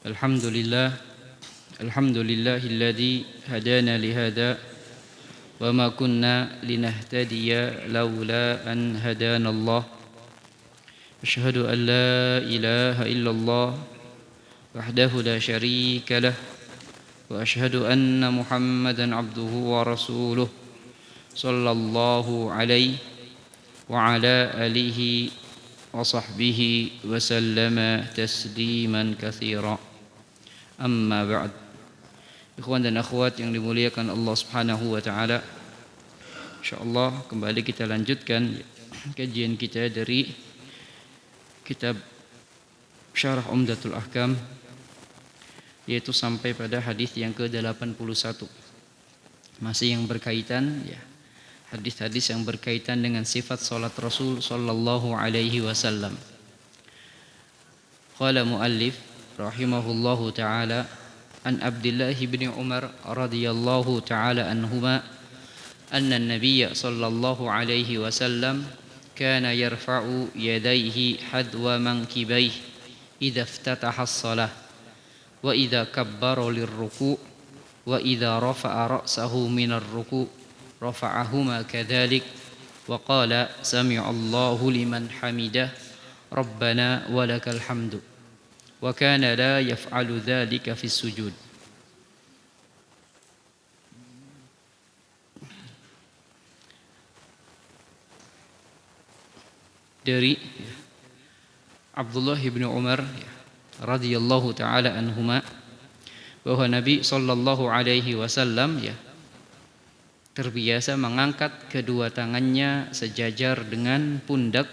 Alhamdulillah, alhamdulillahilladzi hadana lihada wa ma kunna linahtadiya laula an hadanallah. Asyhadu an la ilaha illallah wahdahu la syarika lah wa asyhadu anna Muhammadan abduhu wa rasuluh sallallahu alaihi wa ala alihi wa sahbihi wa sallama tasliman katsira. Amma ba'd. Ikhwan dan akhwat yang dimuliakan Allah Subhanahu wa taala. Insyaallah kembali kita lanjutkan kajian kita dari kitab Syarah Umdatul Ahkam, yaitu sampai pada hadis yang ke-81. Masih yang berkaitan hadis-hadis yang berkaitan dengan sifat salat Rasul sallallahu alaihi wasallam. Qala muallif rahimahullahu ta'ala an Abdullah bin Umar radhiyallahu ta'ala anhuma anna an-nabiy sallallahu alaihi wasallam kana yarfa'u yadayhi hadwa mankibaihi idza iftataha as-salah wa idza kabbara lir-ruku' wa idza rafa'a ra'sahu min ar-ruku' rafa'ahuma kadzalik wa qala sami'a Allahu liman hamidah rabbana walakal hamdu wa kana la yaf'alu dzalika fi sujud. Dari Abdullah bin Umar radhiyallahu taala anhuma bahwa Nabi sallallahu alaihi wasallam terbiasa mengangkat kedua tangannya sejajar dengan pundak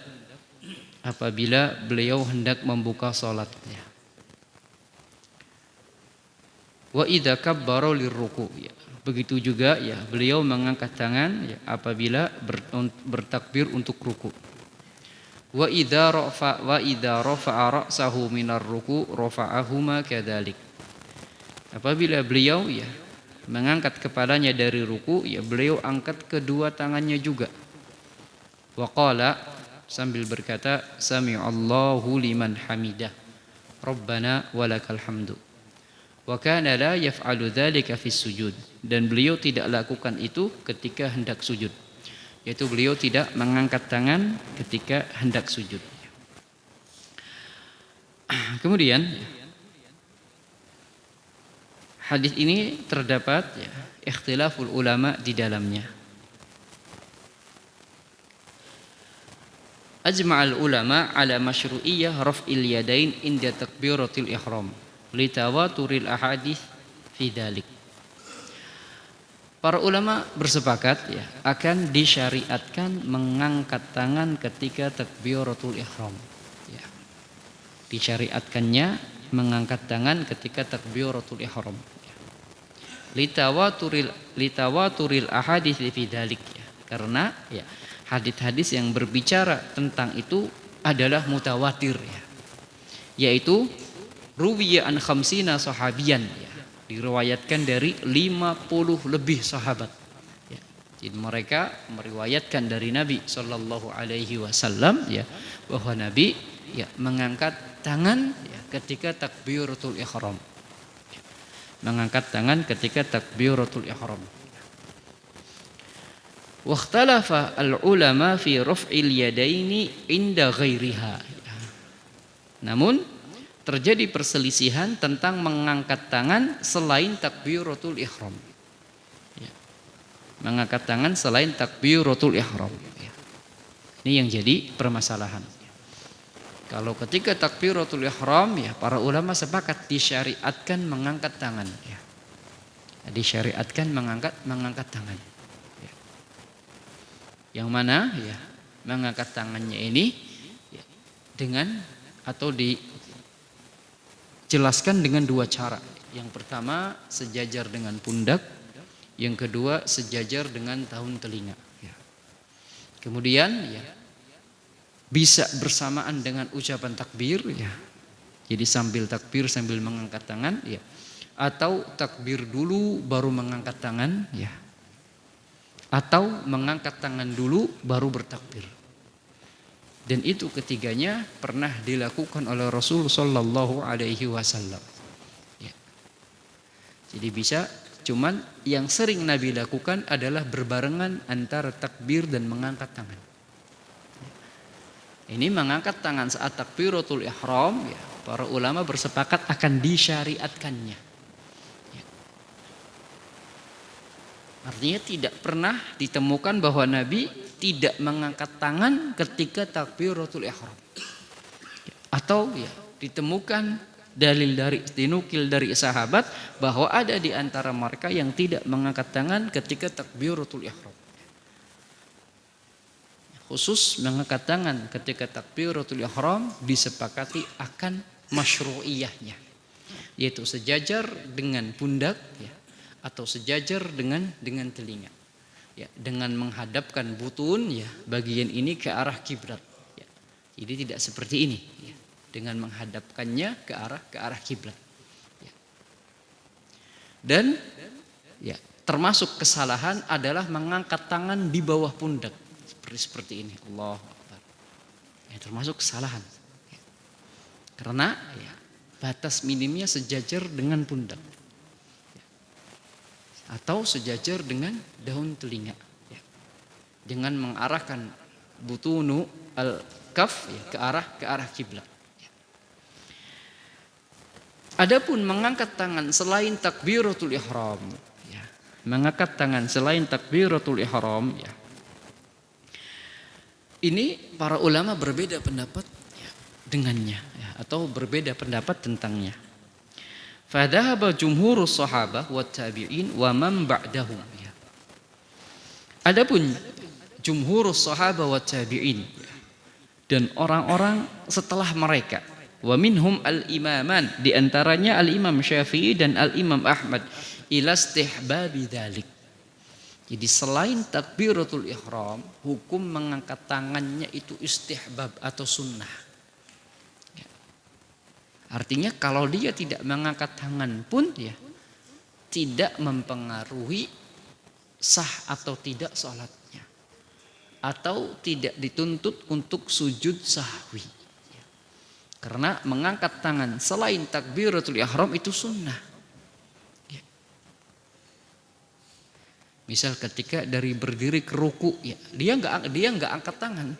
apabila beliau hendak membuka salatnya. Wa idza kabbara lirruku', begitu juga beliau mengangkat tangan apabila bertakbir untuk ruku'. Wa idza rafa'a ra'sahu minar ruku' rafa'ahuma kadzalik. Apabila beliau mengangkat kepalanya dari ruku', beliau angkat kedua tangannya juga. Wa qala, sambil berkata, sami'allahu liman hamidah rabbana walakal hamdu. Wa kana la yaf'alu dzalika fis sujud, dan beliau tidak lakukan itu ketika hendak sujud, yaitu beliau tidak mengangkat tangan ketika hendak sujud. Kemudian hadis ini terdapat ikhtilaful ulama di dalamnya. Ajma'al ulama ala masyru'iyyah raf'il yadain inda takbiratil ihram litawaturil ahadits fi dzalik. Para ulama bersepakat akan disyariatkan mengangkat tangan ketika takbiratul ihram. Disyariatkannya mengangkat tangan ketika takbiratul ihram. Litawaturil ahadits fi dzalik, karena hadis-hadis yang berbicara tentang itu adalah mutawatir, yaitu ruwiya an khamsina sahabiyan, diriwayatkan dari 50 lebih sahabat. Jadi mereka meriwayatkan dari Nabi sallallahu alaihi wasallam bahwa Nabi mengangkat tangan ketika takbiratul ihram. Mengangkat tangan ketika takbiratul ihram. Wa ikhtalafa al-ulama fi raf'il yadaini inda ghairiha. Namun terjadi perselisihan tentang mengangkat tangan selain takbiratul ihram. Mengangkat tangan selain takbiratul ihram. Ini yang jadi permasalahan. Kalau ketika takbiratul ihram para ulama sepakat disyariatkan mengangkat tangan. Disyariatkan mengangkat tangan. Yang mana mengangkat tangannya ini dengan atau dijelaskan dengan dua cara. Yang pertama sejajar dengan pundak, yang kedua sejajar dengan daun telinga. Kemudian bisa bersamaan dengan ucapan takbir, jadi sambil takbir sambil mengangkat tangan, atau takbir dulu baru mengangkat tangan, atau mengangkat tangan dulu baru bertakbir. Dan itu ketiganya pernah dilakukan oleh Rasul sallallahu alaihi wasallam. Jadi bisa, cuman yang sering Nabi lakukan adalah berbarengan antara takbir dan mengangkat tangan. Ini mengangkat tangan saat takbiratul ihram, ya, para ulama bersepakat akan disyariatkannya. Ya. Artinya tidak pernah ditemukan bahwa Nabi tidak mengangkat tangan ketika takbiratul ihram. Atau ya, ditemukan dinukil dari sahabat bahwa ada di antara mereka yang tidak mengangkat tangan ketika takbiratul ihram. Khusus mengangkat tangan ketika takbiratul ihram disepakati akan masyru'iyahnya, yaitu sejajar dengan pundak, ya, atau sejajar dengan telinga, ya, dengan menghadapkan butun, ya, bagian ini ke arah kiblat, ya. Jadi tidak seperti ini, ya, dengan menghadapkannya ke arah kiblat, ya. Dan ya, termasuk kesalahan adalah mengangkat tangan di bawah pundak seperti ini, Allahu Akbar. Ya, termasuk kesalahan, ya. Karena ya, batas minimnya sejajar dengan pundak, ya, atau sejajar dengan daun telinga, ya, dengan mengarahkan butunu al-kaf, ya, ke arah kiblat. Ya. Adapun mengangkat tangan selain takbiratul ihram, ya, mengangkat tangan selain takbiratul ihram, ya, ini para ulama berbeda pendapat, ya, dengannya, ya, atau berbeda pendapat tentangnya. Fadhahaba jumhurus sahabah wa tabi'in wa man ba'dahum, ya. Adapun jumhurus sahabah wa tabi'in, ya, dan orang-orang setelah mereka, wa minhum al-imaman, di antaranya al-Imam Syafi'i dan al-Imam Ahmad, ila istihbabi dzalik. Jadi selain takbiratul ihram, hukum mengangkat tangannya itu istihbab atau sunnah. Ya. Artinya kalau dia tidak mengangkat tangan pun, ya, tidak mempengaruhi sah atau tidak sholatnya, atau tidak dituntut untuk sujud sahwi. Ya. Karena mengangkat tangan selain takbiratul ihram itu sunnah. Misal ketika dari berdiri ke ruku, ya, dia nggak angkat tangan,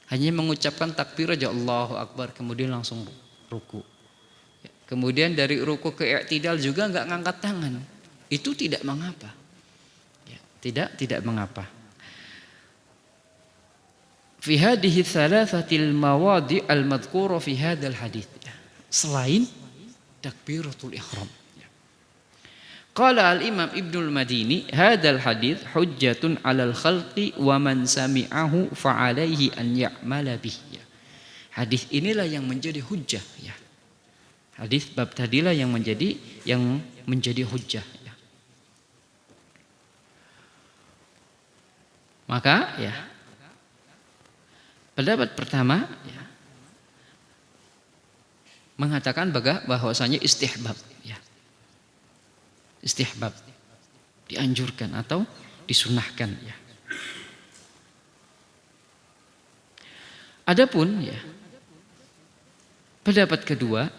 hanya mengucapkan takbir aja Allahu Akbar, kemudian langsung ruku. Ya, kemudian dari ruku ke i'tidal juga nggak ngangkat tangan, itu tidak mengapa, ya, tidak mengapa. Fi hadhihi thalathatil mawadi' al-madhkura fi hadzal hadits, ya, selain takbiratul ihram. Qala al-Imam Ibnul Madini, hadzal hadits hujjatun 'alal khalqi wa man sami'ahu fa 'alaihi an ya'mala bihi. Hadis inilah yang menjadi hujjah, ya. Hadis bab tadilah yang menjadi hujjah, ya. Maka, ya, pendapat pertama, ya, mengatakan bahwasanya istihbab, ya. Istihbab, dianjurkan atau disunnahkan, ya. Adapun, ya, pendapat kedua,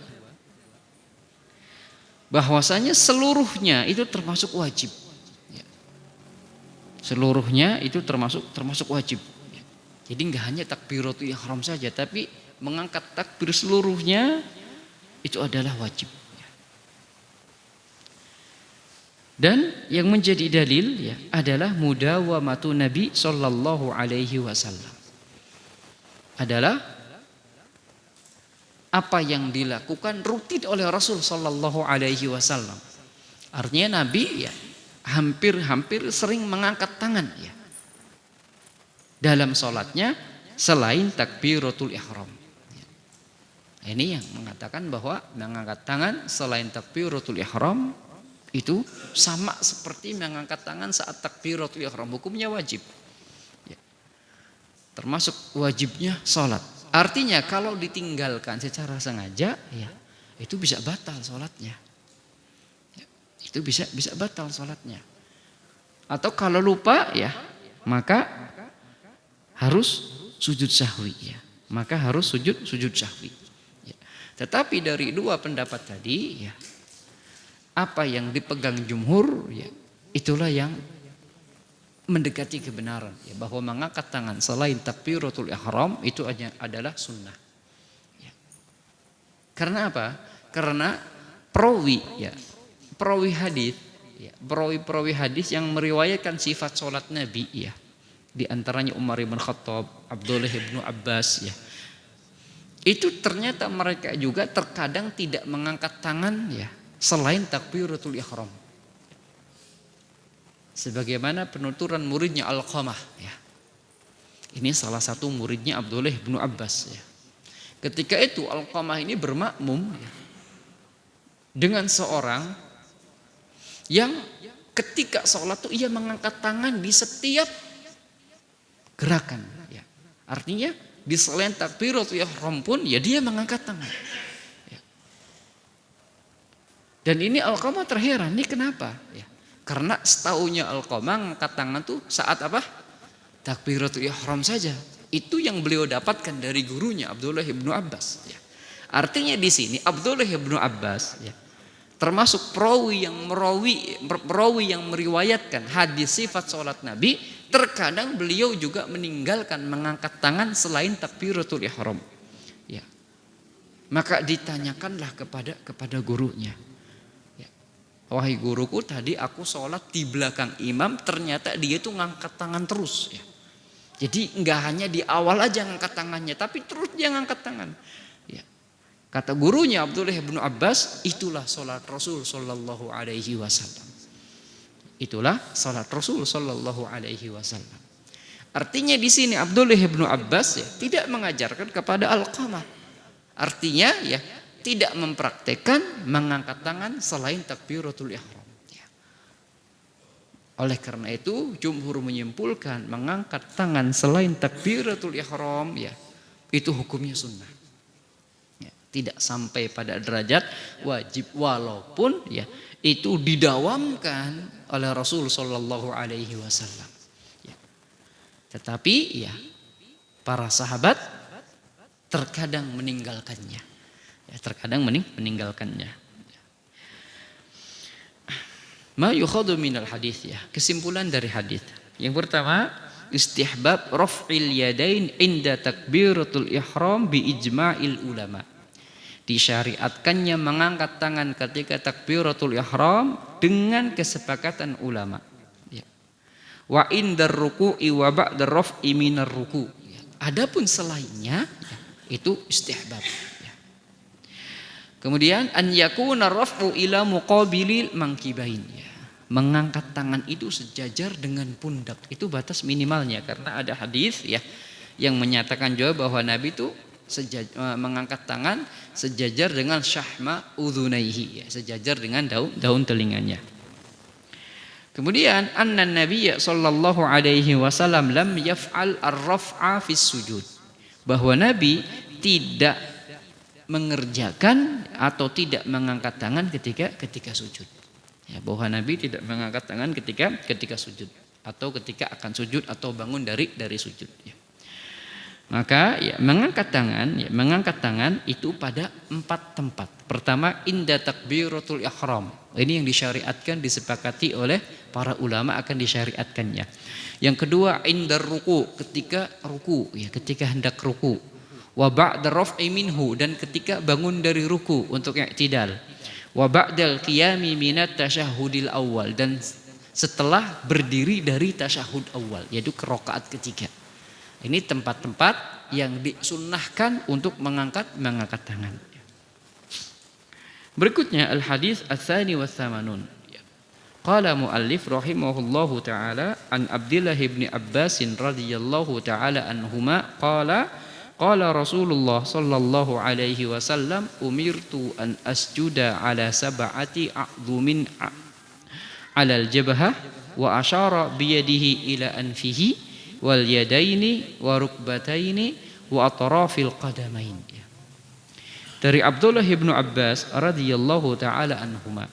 bahwasanya seluruhnya itu termasuk wajib, ya. Seluruhnya itu termasuk wajib, ya. Jadi nggak hanya takbiratul ihram saja, tapi mengangkat takbir seluruhnya itu adalah wajib. Dan yang menjadi dalil, ya, adalah mudawamatu Nabi sallallahu alaihi wasallam. Adalah apa yang dilakukan rutin oleh Rasul sallallahu alaihi wasallam. Artinya Nabi, ya, hampir sering mengangkat tangan, ya, dalam salatnya selain takbiratul ihram. Ini yang mengatakan bahwa mengangkat tangan selain takbiratul ihram itu sama seperti mengangkat tangan saat takbiratul ihram, hukumnya wajib, ya. Termasuk wajibnya sholat. Artinya kalau ditinggalkan secara sengaja, ya, itu bisa batal sholatnya, ya. Itu bisa batal sholatnya. Atau kalau lupa, ya, maka harus sujud sahwi, ya. Maka harus sujud sahwi, ya. Tetapi dari dua pendapat tadi, ya, apa yang dipegang jumhur ya, itulah yang mendekati kebenaran ya, bahwa mengangkat tangan selain takbiratul ihram itu adalah sunnah ya. Karena apa? Karena perawi ya, perawi hadis ya, perawi hadis yang meriwayatkan sifat sholat Nabi ya, di antaranya Umar bin Khattab, Abdullah bin Abbas ya, itu ternyata mereka juga terkadang tidak mengangkat tangan ya selain takbiratul ihram. Sebagaimana penuturan muridnya Alqamah ya. Ini salah satu muridnya Abdullah bin Abbas ya. Ketika itu Alqamah ini bermakmum ya, dengan seorang yang ketika sholat itu ia mengangkat tangan di setiap gerakan ya. Artinya di selain takbiratul ihram pun ya dia mengangkat tangan ya. Dan ini Alqamah terheran, ini kenapa ya? Karena setaunya Alqamah angkat tangan tuh saat apa? Takbiratul ihram saja. Itu yang beliau dapatkan dari gurunya Abdullah bin Abbas ya. Artinya di sini Abdullah bin Abbas ya, termasuk perawi yang meriwayatkan hadis sifat sholat Nabi, terkadang beliau juga meninggalkan mengangkat tangan selain takbiratul ihram ya. Maka ditanyakanlah kepada gurunya, wahai guruku, tadi aku sholat di belakang imam, ternyata dia itu ngangkat tangan terus ya. Jadi nggak hanya di awal aja ngangkat tangannya, tapi terus dia ngangkat tangan ya. Kata gurunya Abdullah bin Abbas, itulah sholat Rasul sallallahu alaihi wasallam. Itulah sholat Rasul sallallahu alaihi wasallam. Artinya di sini Abdullah bin Abbas ya tidak mengajarkan kepada Alqamah. Artinya ya tidak mempraktekkan mengangkat tangan selain takbiratul ihram ya. Oleh karena itu jumhur menyimpulkan mengangkat tangan selain takbiratul ihram ya, itu hukumnya sunnah ya, tidak sampai pada derajat wajib, walaupun ya itu didawamkan oleh Rasul sallallahu alaihi wasallam ya. Tetapi ya para sahabat terkadang meninggalkannya ya, terkadang meninggalkannya. Ma yukhadu minal hadis ya, kesimpulan dari hadis. Yang pertama, istihbab raf'il yadain inda takbiratul ihram bi ijma'il ulama. Disyariatkannya mengangkat tangan ketika takbiratul ihram dengan kesepakatan ulama. Ya. Wa indar ruku'i wa ba'da raf'i minar ruku'. Ya. Adapun selainnya ya, itu istihbab. Kemudian an yakuna raf'u ila muqabilil mankibain ya. Mengangkat tangan itu sejajar dengan pundak, itu batas minimalnya, karena ada hadis ya yang menyatakan juga bahwa Nabi itu mengangkat tangan sejajar dengan syahma udhunaihi ya, sejajar dengan daun telinganya. Kemudian anna Nabiy sallallahu alaihi wasallam lam yaf'al ar-raf'a fis sujud, bahwa Nabi tidak mengerjakan atau tidak mengangkat tangan ketika sujud ya, bahwa Nabi tidak mengangkat tangan ketika sujud atau ketika akan sujud atau bangun dari sujud ya. Maka ya mengangkat tangan itu pada 4 tempat. Pertama, inda takbiratul ihram, ini yang disyariatkan, disepakati oleh para ulama akan disyariatkannya. Yang kedua, indar ruku, ketika ruku ya, ketika hendak ruku. Wa ba'da raf'i minhu, dan ketika bangun dari ruku untuk i'tidal. Wa ba'dal qiyami minat tasyahudil awal, dan setelah berdiri dari tasyahud awal, yaitu ke rakaat ketiga. Ini tempat-tempat yang disunnahkan untuk mengangkat tangan. Berikutnya al-hadis ats-tsani was-samanun. Qala muallif rahimahullahu taala an Abdullah bin Abbas radhiyallahu taala anhuma qala Rasulullah sallallahu alaihi wasallam umirtu an asjuda ala sab'ati a'dhumin ala al-jabhah wa asyara bi yadihi ila anfihi wal yadaini wa rukbataini wa atrafil qadamain. Dari Abdullah bin Abbas radhiyallahu taala anhuma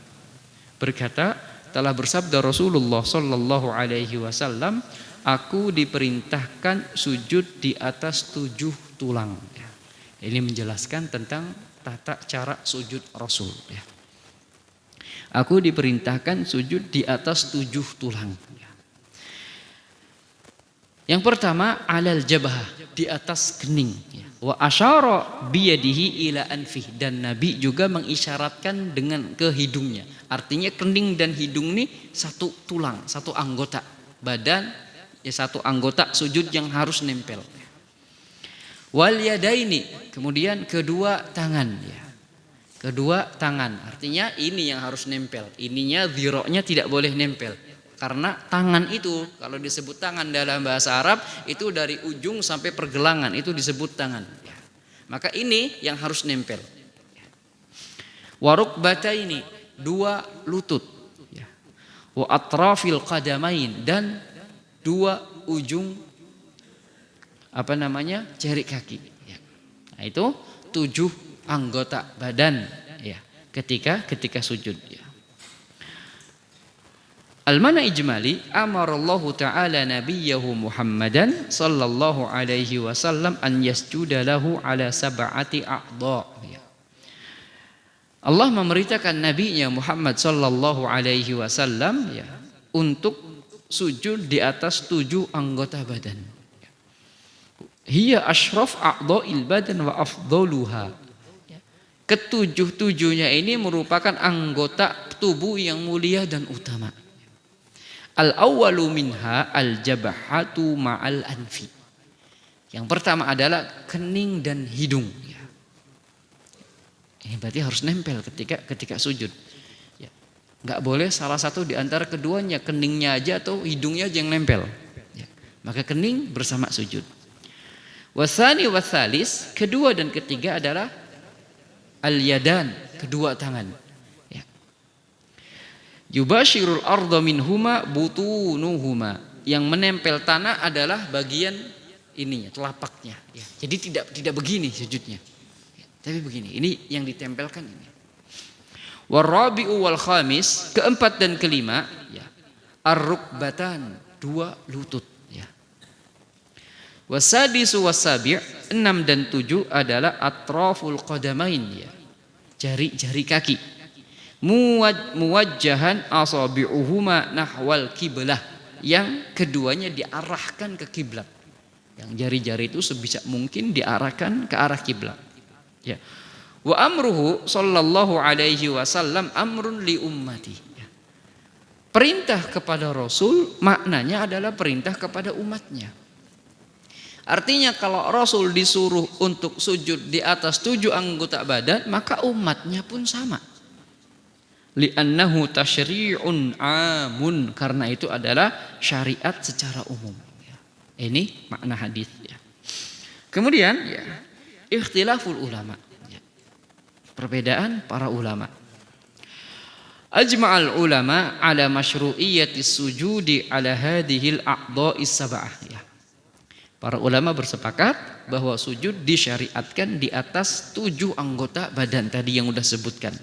berkata, telah bersabda Rasulullah sallallahu alaihi wasallam, aku diperintahkan sujud di atas 7 tulang. Ini menjelaskan tentang tata cara sujud Rasul. Aku diperintahkan sujud di atas 7 tulang. Yang pertama alal jabhah, di atas kening. Wa asyara biyadihi ila anfih, dan Nabi juga mengisyaratkan dengan ke hidungnya. Artinya kening dan hidung ini satu tulang, satu anggota badan, ya satu anggota sujud yang harus nempel. Wal yadaini, kemudian kedua tangan ya. Kedua tangan, artinya ini yang harus nempel. Ininya dhira'nya tidak boleh nempel. Karena tangan itu kalau disebut tangan dalam bahasa Arab itu dari ujung sampai pergelangan itu disebut tangan. Maka ini yang harus nempel. Warukbataini, dua lutut. Wa atrafil qadamain, dan dua ujung jari kaki. Nah, itu 7 anggota badan ya ketika sujud ya. Al-mana ijmali amarallahu ta'ala nabiyahu Muhammadan sallallahu alaihi wasallam an yasjuda lahu ala sab'ati a'dha. Allah memerintahkan nabinya Muhammad sallallahu alaihi wasallam ya untuk sujud di atas 7 anggota badan. Hiya asyraf a'dha'il badan wa afdaluha. Ketujuh-tujuhnya ini merupakan anggota tubuh yang mulia dan utama. Al-awwalu minha al-jabhatu ma'al anfi. Yang pertama adalah kening dan hidung. Ini berarti harus nempel ketika sujud. Ya. Nggak boleh salah satu di antara keduanya, keningnya aja atau hidungnya aja yang nempel. Ya. Maka kening bersama sujud. Wasani wasalis, kedua dan ketiga adalah al-yadan, kedua tangan. Yubashirul arda minhuma butunuhuma, yang menempel tanah adalah bagian ininya, telapaknya ya. Jadi tidak begini sujudnya ya, tapi begini, ini yang ditempelkan ini. Warabi'u wal khamis, keempat dan kelima ya, ar-rukbatan, 2 lutut ya. Wasadisu wasabi', 6 dan 7 adalah atraful qadamain ya, jari-jari kaki. Muwajjahan asabi'uhuma nahwal kiblah, yang keduanya diarahkan ke kiblat. Yang jari-jari itu sebisa mungkin diarahkan ke arah kiblat. Ya. Wa amruhu sallallahu alaihi wasallam amrun li ummati. Ya. Perintah kepada Rasul maknanya adalah perintah kepada umatnya. Artinya kalau Rasul disuruh untuk sujud di atas 7 anggota badan, maka umatnya pun sama. Li'annahu tasyri'un amun, karena itu adalah syariat secara umum. Ini makna hadis ya. Kemudian ya, ikhtilaful ulama ya. Perbedaan para ulama. Ajma'al ulama ala masyru'iyyatis sujudi ala hadhil a'dha'is sab'ah ya. Para ulama bersepakat bahwa sujud disyariatkan di atas 7 anggota badan tadi yang sudah sebutkan.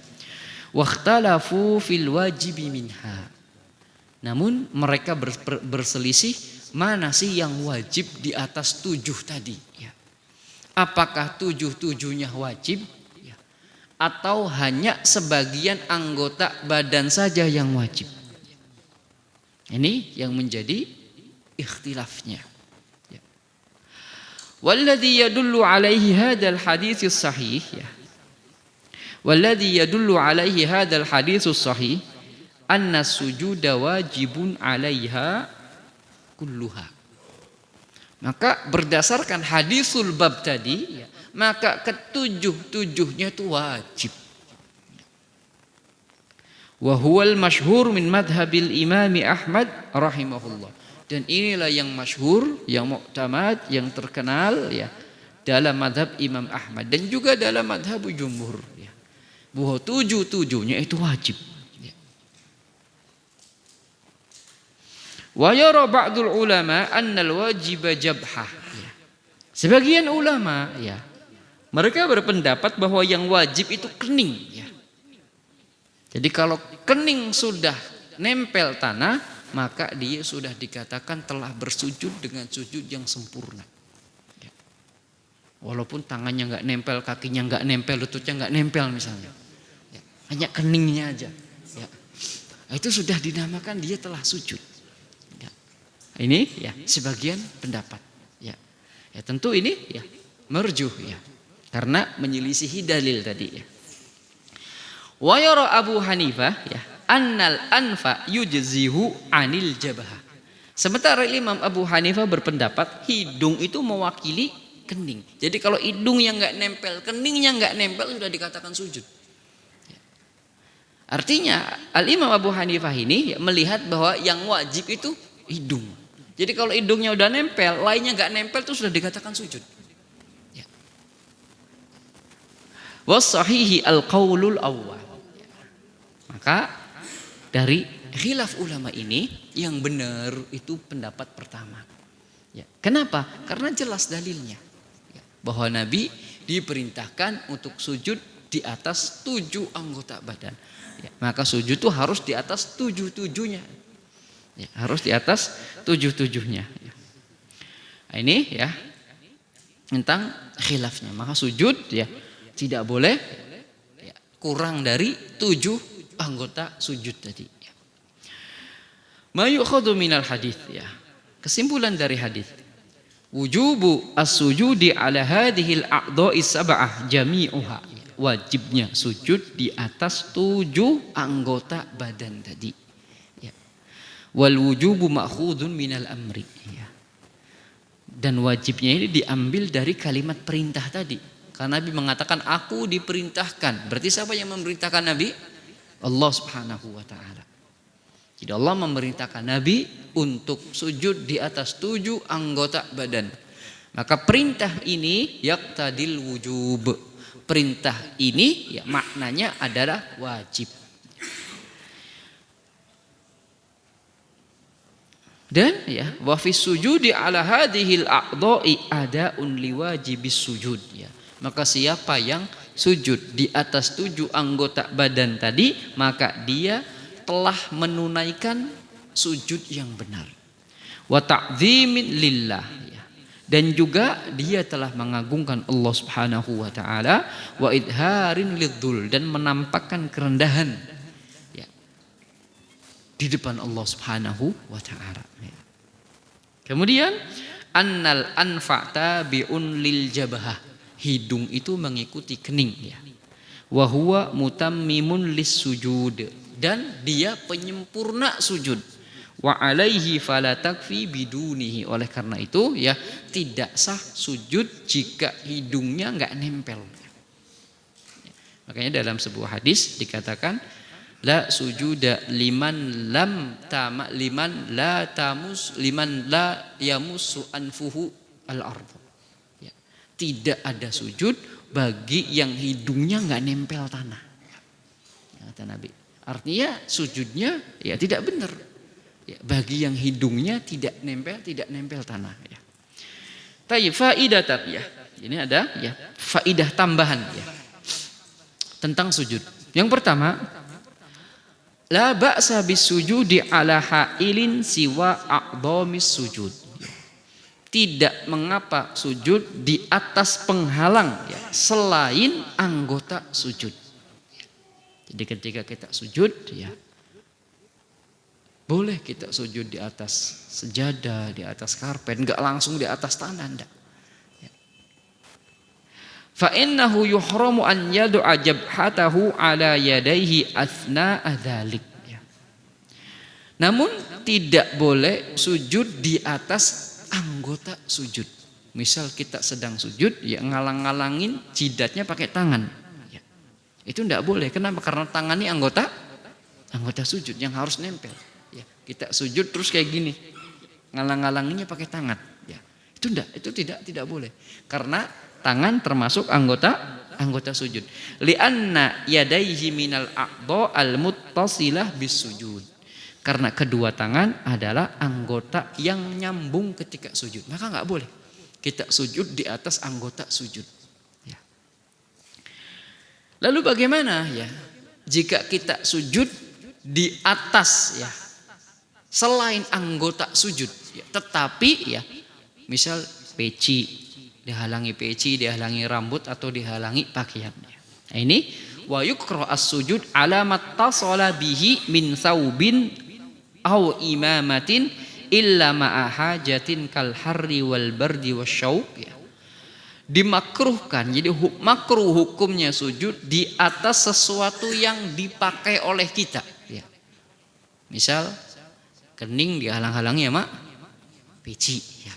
Wakhtalafu fil wajibi minha. Namun mereka berselisih mana sih yang wajib di atas 7 tadi ya. Apakah 7-7-nya wajib ya, atau hanya sebagian anggota badan saja yang wajib. Ini yang menjadi ikhtilafnya ya. Walladhi yadullu alaihi hadzal hadits sahih ya. Walladhi yadullu alaihi hadzal haditsus sahih anna sujuda wajibun 'alaiha kulluha. Maka berdasarkan hadisul bab tadi, maka ketujuh-tujuhnya itu wajib. Wa huwal masyhur min madhabil Imam Ahmad rahimahullah. Dan inilah yang masyhur, yang mu'tamad, yang terkenal ya dalam madhab Imam Ahmad dan juga dalam madhab jumhur ya. Bahwa 7-7-nya itu wajib. Wa yara ba'dul ulama annal wajiba jabhah. Sebagian ulama ya, mereka berpendapat bahwa yang wajib itu kening ya. Jadi kalau kening sudah nempel tanah, maka dia sudah dikatakan telah bersujud dengan sujud yang sempurna. Walaupun tangannya nggak nempel, kakinya nggak nempel, lututnya nggak nempel misalnya. Hanya keningnya aja. Ya. itu sudah dinamakan dia telah sujud. Ya. Ini ya sebagian pendapat. Ya, ya tentu ini ya marjuh ya, karena menyelisihi dalil tadi ya. Wa yara Abu Hanifah ya annal anfa yujzihu anil jabhah. Sementara Imam Abu Hanifah berpendapat hidung itu mewakili kening. Jadi kalau hidungnya nggak nempel, keningnya nggak nempel sudah dikatakan sujud. Artinya Al-Imam Abu Hanifah ini melihat bahwa yang wajib itu hidung. Jadi kalau hidungnya udah nempel, lainnya nggak nempel itu sudah dikatakan sujud. Ya. Was-sahihi al-qaulul awwal. Maka dari khilaf ulama ini yang benar itu pendapat pertama. Ya. Kenapa? Karena jelas dalilnya. Ya. Bahwa Nabi diperintahkan untuk sujud di atas 7 anggota badan. Ya, maka sujud itu harus di atas 7-7-nya. Ya, harus di atas 7-7-nya. Ya. Nah, ini ya tentang khilafnya. Maka sujud ya tidak boleh ya, kurang dari 7 anggota sujud tadi. Ya. Ma yu'khadhu minal hadits ya. Kesimpulan dari hadis. Wujubu as-sujudi ala hadhil a'dha'i sab'ah jami'uha. Wajibnya sujud di atas 7 anggota badan tadi. Ya. Wal wujubu ma'khudun minal amri. Ya. Dan wajibnya ini diambil dari kalimat perintah tadi. Karena Nabi mengatakan aku diperintahkan. Berarti siapa yang memerintahkan Nabi? Allah Subhanahu wa taala. Jadi Allah memerintahkan Nabi untuk sujud di atas 7 anggota badan. Maka perintah ini yaqtadil wujub. Perintah ini ya maknanya adalah wajib. Dan ya wa fi sujudi ala hadhil a'dha'i ada'un liwajibis sujud ya. Maka siapa yang sujud di atas 7 anggota badan tadi, maka dia telah menunaikan sujud yang benar. Wa ta'dzimin lillah ya. Dan juga dia telah mengagungkan Allah Subhanahu wa taala wa idharin lidzul dan menampakkan kerendahan ya, di depan Allah Subhanahu wa taala. Ya. Kemudian annal anfa'ta bi'un lil jabhah. Hidung itu mengikuti kening ya. Wa huwa mutammimun lis sujud dan dia penyempurna sujud. Wa alaihi fala takfi bidunihi. Oleh karena itu ya tidak sah sujud jika hidungnya enggak nempel. Makanya dalam sebuah hadis dikatakan la sujuda liman lam tama liman la tamus liman la yamusu anfuhu al-ardh. Ya. Tidak ada sujud bagi yang hidungnya enggak nempel tanah. Ya, kata Nabi. Artinya sujudnya ya tidak benar. Ya, bagi yang hidungnya tidak nempel tanah ya. Tayyib faidatan ya. Ini ada ya faidah tambahan ya tentang sujud. Yang pertama, la ba'sa bisujudi ala ha'ilin siwa a'dhamis sujud. Tidak mengapa sujud di atas penghalang ya, selain anggota sujud. Jadi ketika kita sujud ya boleh kita sujud di atas sejadah, di atas karpet, enggak langsung di atas tanah, enggak. Ya. Fa innahu yuhramu an yad'a jabhatahu ala yadayhi athna'a dzalik. Ya. Namun tidak boleh sujud di atas anggota sujud. Misal kita sedang sujud, ya ngalang-ngalangin jidatnya pakai tangan. Ya. Itu enggak boleh. Kenapa? Karena tangan ini anggota sujud yang harus nempel. Ya, kita sujud terus kayak gini, ngalang-ngalanginya pakai tangan. Ya, itu tidak boleh. Karena tangan termasuk anggota sujud. Li'anna yadaihi minal a'dha al-muttasilah bis sujud. Karena kedua tangan adalah anggota yang nyambung ketika sujud. Maka nggak boleh kita sujud di atas anggota sujud. Ya. Lalu bagaimana ya jika kita sujud di atas ya selain anggota sujud ya, tetapi ya misal dihalangi peci, dihalangi rambut atau dihalangi pakaian. Nah, ini wa yukrah as-sujud ala mattasala bihi min saubin aw imamatin illa ma'a hajatin kal harri wal bardi wasyauq ya. Dimakruhkan, jadi makruh hukumnya sujud di atas sesuatu yang dipakai oleh kita ya. Misal kening dihalang-halangi sama peci ya.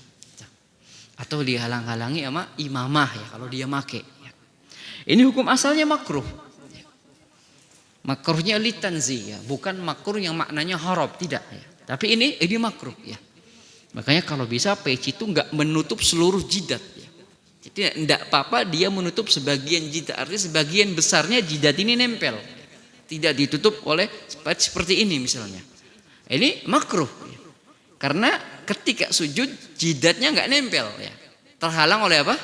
Atau dihalang-halangi sama imamah ya kalau dia make ya. Ini hukum asalnya makruh ya. Makruhnya litanzi ya, bukan makruh yang maknanya haram, tidak ya. Tapi ini makruh ya. Makanya kalau bisa peci itu enggak menutup seluruh jidat ya. Jadi enggak apa-apa dia menutup sebagian jidat, artinya sebagian besarnya jidat ini nempel. Tidak ditutup oleh seperti ini misalnya. Ini makruh ya. Karena ketika sujud jidatnya enggak nempel ya. Terhalang oleh apa?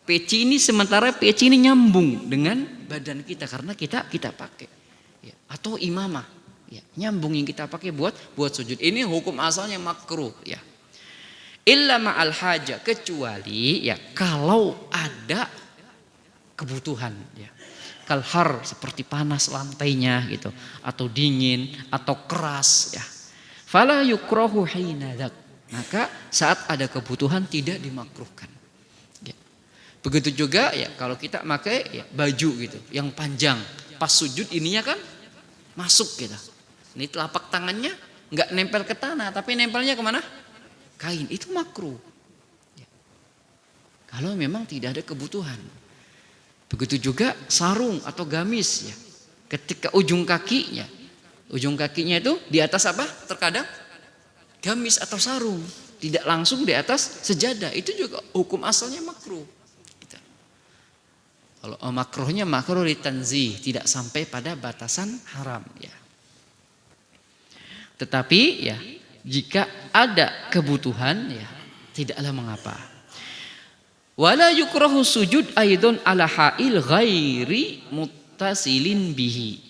Peci ini, sementara peci ini nyambung dengan badan kita karena kita pakai ya. Atau imamah ya, nyambung yang kita pakai buat sujud. Ini hukum asalnya makruh ya. Illa ma'al haja, kecuali ya kalau ada kebutuhan ya. Kalhar seperti panas lantainya gitu, atau dingin atau keras ya. Fala yukrahu hina dzak. Maka saat ada kebutuhan tidak dimakruhkan. Ya. Begitu juga ya kalau kita pakai ya, baju gitu yang panjang, pas sujud ininya kan masuk gitu. Ini telapak tangannya nggak nempel ke tanah, tapi nempelnya kemana? Kain, itu makruh ya. Kalau memang tidak ada kebutuhan. Begitu juga sarung atau gamis ya. Ketika ujung kakinya itu di atas apa? Terkadang gamis atau sarung, tidak langsung di atas sejadah, itu juga hukum asalnya makruh. Gitu. Kalau makruhnya makruh litanzih, tidak sampai pada batasan haram ya. Tetapi ya jika ada kebutuhan ya tidaklah mengapa. Wala yukrahu sujud aidon ala ha'il ghairi muttasilin bihi.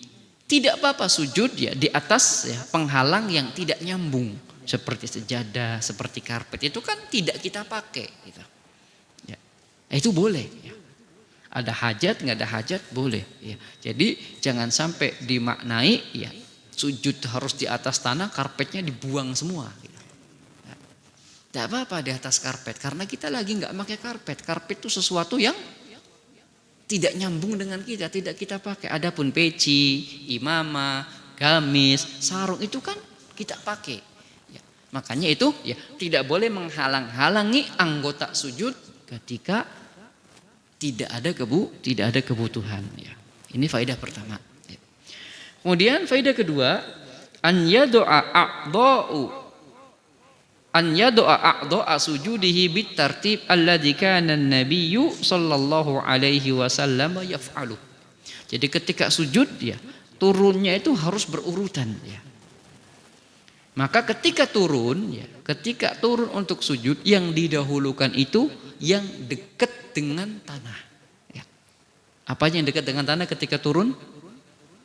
Tidak apa-apa sujud ya di atas ya penghalang yang tidak nyambung, seperti sejadah, seperti karpet, itu kan tidak kita pakai gitu. Ya. Itu boleh ya. Ada hajat nggak ada hajat boleh ya. Jadi jangan sampai dimaknai ya sujud harus di atas tanah, karpetnya dibuang semua. Tidak apa-apa di atas karpet, karena kita lagi nggak pakai karpet. Karpet itu sesuatu yang tidak nyambung dengan kita, tidak kita pakai. Adapun peci, imamah, gamis, sarung itu kan kita pakai. Ya, makanya itu ya tidak boleh menghalang-halangi anggota sujud ketika tidak ada kebutuhan. Ya. Ini faedah pertama. Kemudian faedah kedua, an yadu'a a'dha'a sujudihi bitartib alladzi kana an-nabiyyu sallallahu alaihi wasallam yaf'alu. Jadi ketika sujud ya, turunnya itu harus berurutan ya. Maka ketika turun untuk sujud, yang didahulukan itu yang dekat dengan tanah ya. Apa yang dekat dengan tanah ketika turun?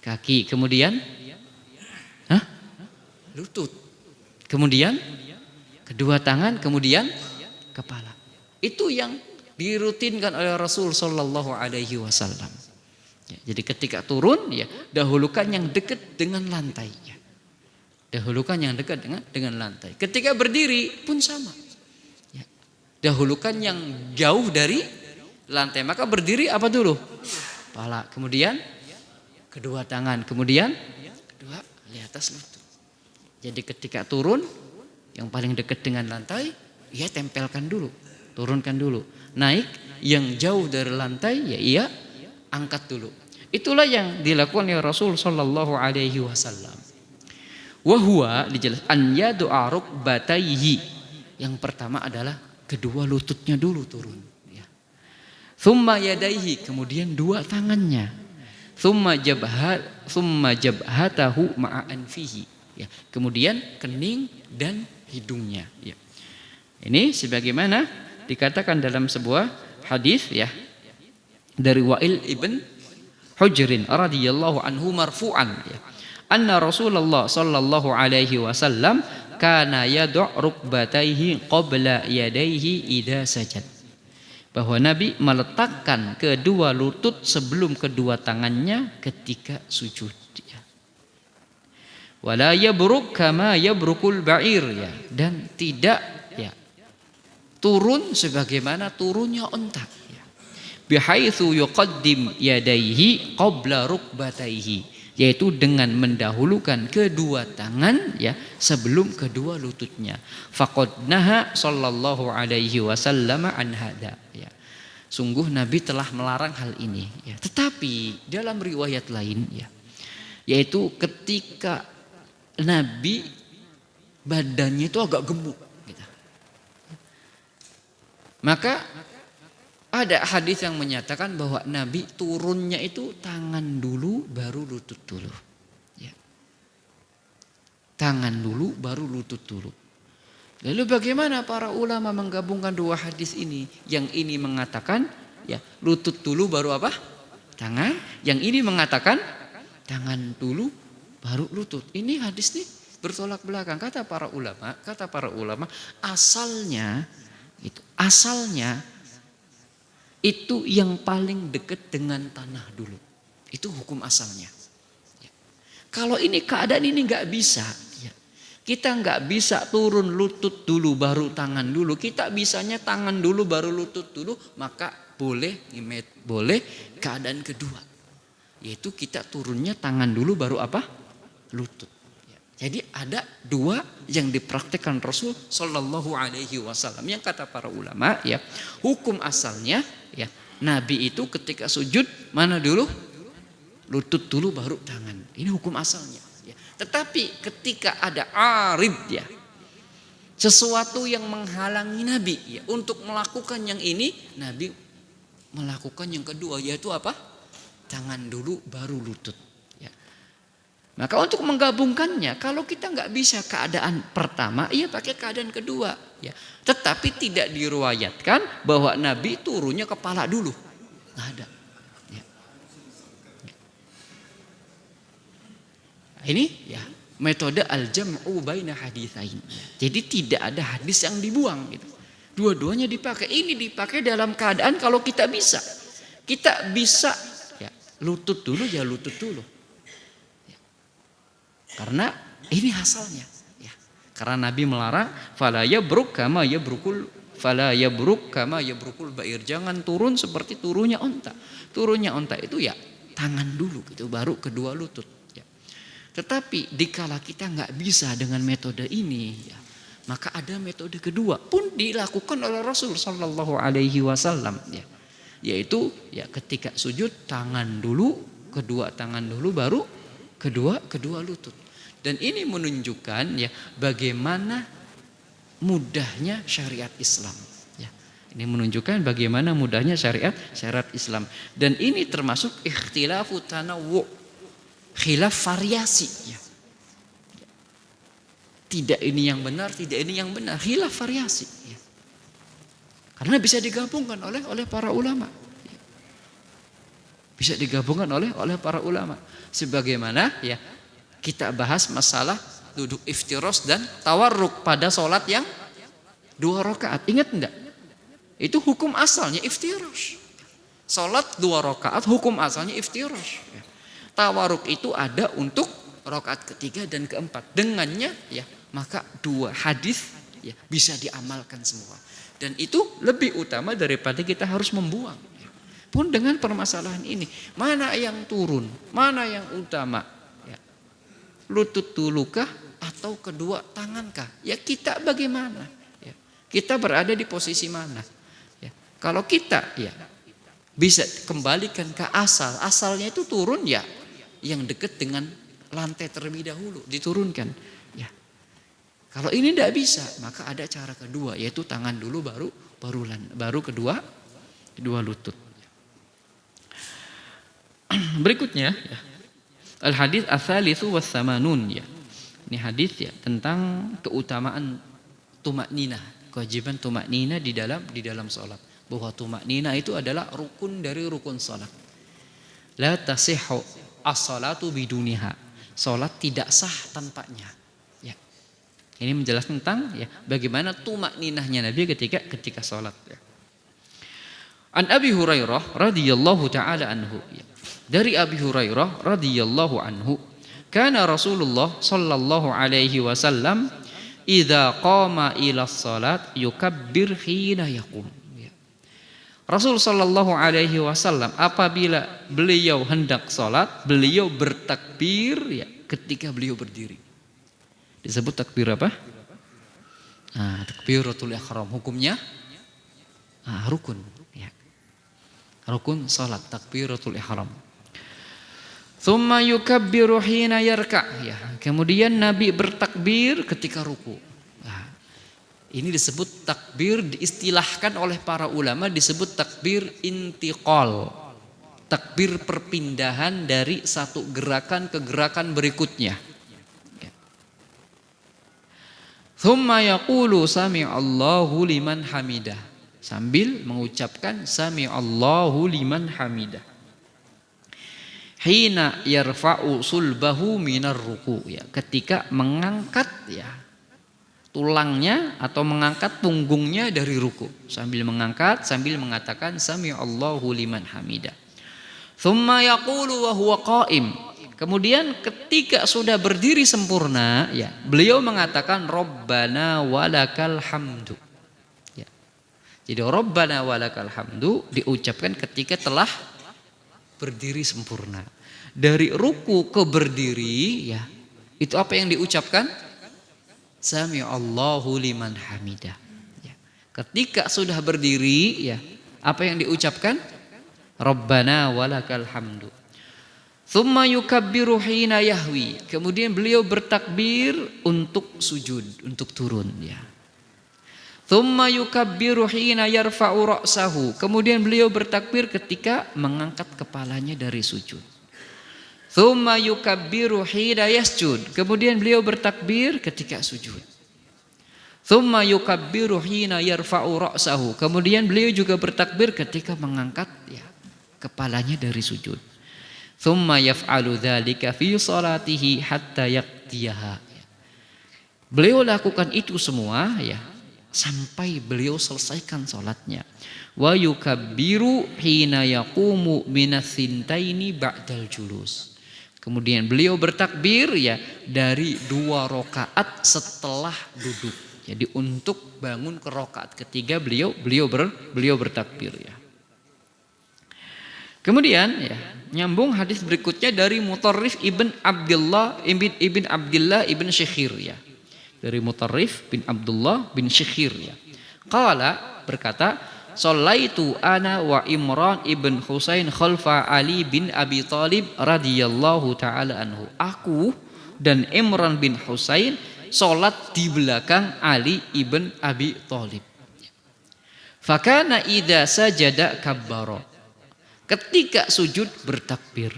Kaki, kemudian lutut, kemudian kedua tangan, kemudian kepala. Itu yang dirutinkan oleh Rasul Sallallahu Alaihi Wasallam. Ya, jadi ketika turun, ya dahulukan yang dekat dengan lantai. Ya. Dahulukan yang dekat dengan lantai. Ketika berdiri pun sama. Ya. Dahulukan yang jauh dari lantai. Maka berdiri apa dulu? Kepala, kemudian kedua tangan, kemudian kedua di atas lutut. Jadi ketika turun, yang paling dekat dengan lantai, ia tempelkan dulu, turunkan dulu. Naik yang jauh dari lantai, ya ia angkat dulu. Itulah yang dilakukan oleh Rasul Sallallahu Alaihi Wasallam. Wahwa dijelaskan an yadu'a rukbatayhi. Yang pertama adalah kedua lututnya dulu turun. Ya. Thumma yadaihi, kemudian dua tangannya. Thumma jabhatahu ma'a anfihi. Ya, kemudian kening dan hidungnya. Ya. Ini sebagaimana dikatakan dalam sebuah hadis ya dari Wa'il ibn Hujrin radhiyallahu anhu marfu'an ya. Anna Rasulullah sallallahu alaihi wasallam kana yad'u rukbatayhi qabla yadayhi idza sajad. bahwa Nabi meletakkan kedua lutut sebelum kedua tangannya ketika sujud. Ya. Wala yabruk kama yabrukul ba'ir, ya, dan tidak ya turun sebagaimana turunnya unta. Ya. Bihaitsu yuqaddim yadaihi qabla rukbataihi, yaitu dengan mendahulukan kedua tangan ya sebelum kedua lututnya. Faqad naha sallallahu alaihi wasallam an hada, ya. Sungguh Nabi telah melarang hal ini, ya. Tetapi dalam riwayat lain, ya, yaitu ketika Nabi badannya itu agak gemuk gitu. Maka ada hadis yang menyatakan bahwa Nabi turunnya itu tangan dulu baru lutut dulu. Ya. Tangan dulu baru lutut dulu. Lalu bagaimana para ulama menggabungkan dua hadis ini? Yang ini mengatakan ya lutut dulu baru apa? Tangan. Yang ini mengatakan tangan dulu baru lutut. Ini hadis nih bertolak belakang. Kata para ulama asalnya itu yang paling dekat dengan tanah dulu. Itu hukum asalnya. Ya. Kalau ini keadaan ini nggak bisa, ya. Kita nggak bisa turun lutut dulu baru tangan dulu. Kita bisanya tangan dulu baru lutut dulu. Maka boleh keadaan kedua, yaitu kita turunnya tangan dulu baru apa? Lutut. Ya. Jadi ada dua yang dipraktikkan Rasul Shallallahu Alaihi Wasallam. Yang kata para ulama, ya hukum asalnya. Ya, Nabi itu ketika sujud mana dulu? Lutut dulu baru tangan. Ini hukum asalnya. Ya. Tetapi ketika ada arid, ya, sesuatu yang menghalangi Nabi ya, untuk melakukan yang ini, Nabi melakukan yang kedua, yaitu apa? Tangan dulu baru lutut. Ya. Maka untuk menggabungkannya, kalau kita nggak bisa keadaan pertama, iya pakai keadaan kedua. Ya. Tetapi tidak diriwayatkan bahwa Nabi turunnya kepala dulu, nggak ada. Ya. Ini ya metode al-jam'u baina haditsain. Jadi tidak ada hadis yang dibuang. Gitu. Dua-duanya dipakai. Ini dipakai dalam keadaan kalau kita bisa. Kita bisa ya lutut dulu ya lutut dulu. Ya. Karena ini hasalnya. Karena Nabi melarang fala yabruk kama yabrukul ba'ir. Jangan turun seperti turunnya unta. Turunnya unta itu ya tangan dulu gitu baru kedua lutut ya. Tetapi dikala kita nggak bisa dengan metode ini ya, maka ada metode kedua pun dilakukan oleh Rasul Shallallahu Alaihi Wasallam ya. Yaitu ya ketika sujud tangan dulu, kedua tangan dulu baru kedua lutut. Dan ini menunjukkan ya bagaimana mudahnya syariat Islam. Ya, ini menunjukkan bagaimana mudahnya syariat Islam. Dan ini termasuk ikhtilafu tanawwu, khilaf variasi. Ya. Tidak ini yang benar, tidak ini yang benar, khilaf variasi. Ya. Karena bisa digabungkan oleh para ulama. Ya. Bisa digabungkan oleh para ulama. Sebagaimana ya kita bahas masalah duduk iftiros dan tawarruk pada sholat yang 2 rakaat. Ingat enggak? Itu hukum asalnya iftiros. Sholat 2 rakaat hukum asalnya iftiros. Tawarruk itu ada untuk rakaat ketiga dan keempat. Dengannya ya maka 2 hadis ya bisa diamalkan semua. Dan itu lebih utama daripada kita harus membuang. Pun dengan permasalahan ini, mana yang turun, mana yang utama? Lutut dulukah atau kedua tangankah? Ya kita bagaimana? Ya, kita berada di posisi mana? Ya, kalau kita ya bisa kembalikan ke asalnya itu turun ya, yang dekat dengan lantai terlebih dahulu diturunkan. Ya, kalau ini tidak bisa, maka ada cara kedua yaitu tangan dulu baru kedua lutut. Berikutnya. Ya. Al-hadits ats-tsalitsu was-samanun ya. Ini hadis ya tentang keutamaan tumakninah, kewajiban tumakninah di dalam salat. Bahwa tumakninah itu adalah rukun dari rukun salat. La tasihhu as-salatu biduniha. Salat tidak sah tanpanya. Ya. Ini menjelaskan tentang ya bagaimana tumakninahnya Nabi ketika salat ya. An Abi Hurairah radhiyallahu taala anhu. Dari Abi Hurairah radhiyallahu anhu, kana Rasulullah sallallahu alaihi wasallam idza qama ila shalat yukabbir hina yaqum. Rasul sallallahu alaihi wasallam apabila beliau hendak salat, beliau bertakbir ya ketika beliau berdiri. Disebut takbir apa? Takbiratul ihram. Hukumnya rukun ya. Rukun salat takbiratul ihram. Tsumma yukabbiru hina yarka ya. Kemudian Nabi bertakbir ketika ruku. Ini disebut takbir, diistilahkan oleh para ulama disebut takbir intiqal. Takbir perpindahan dari satu gerakan ke gerakan berikutnya. Tsumma yaqulu sami'allahu liman hamidah. Sambil mengucapkan sami'allahu liman hamidah. Hina yarfa'u sulbahu minar ruku ya, ketika mengangkat ya tulangnya atau mengangkat punggungnya dari ruku, sambil mengangkat sambil mengatakan sami'allahu liman hamidah. Tsumma yaqulu wa huwa qa'im. Kemudian ketika sudah berdiri sempurna ya, beliau mengatakan Rabbana walakal hamdu. Ya. Jadi Rabbana walakal hamdu diucapkan ketika telah berdiri sempurna. Dari ruku ke berdiri ya, itu apa yang diucapkan? Sami'allahu liman hamidah. Ya. Ketika sudah berdiri ya, apa yang diucapkan? Rabbana walakal hamdu. Tsumma yukabbiru hina yahwi. Kemudian beliau bertakbir untuk sujud, untuk turun ya. Tsumma yukabbiru hina yarfa'u ra'sahu. Kemudian beliau bertakbir ketika mengangkat kepalanya dari sujud. Tsumma yukabbiru hina yasjud. Kemudian beliau bertakbir ketika sujud. Tsumma yukabbiru hina yarfa'u ra'sahu. Kemudian beliau juga bertakbir ketika mengangkat ya, kepalanya dari sujud. Tsumma yaf'alu dzalika fi salatihi hatta yaqdiyaha. Beliau lakukan itu semua ya sampai beliau selesaikan salatnya. Wa yukabbiru hina yaqumu minas sintaini ba'dal julus. Kemudian beliau bertakbir ya dari 2 rakaat setelah duduk. Jadi untuk bangun ke rakaat ketiga beliau bertakbir ya. Kemudian ya, nyambung hadis berikutnya dari Mutarrif ibn Abdullah ibn Syikhir ya. Dari Mutarrif bin Abdullah bin Syikhir ya. Qala berkata, "Shallaitu ana wa Imran ibn Husain khalfa Ali bin Abi Thalib radhiyallahu taala anhu." Aku dan Imran bin Husain salat di belakang Ali ibn Abi Thalib. Fakana idza sajada kabbara. Ketika sujud bertakbir.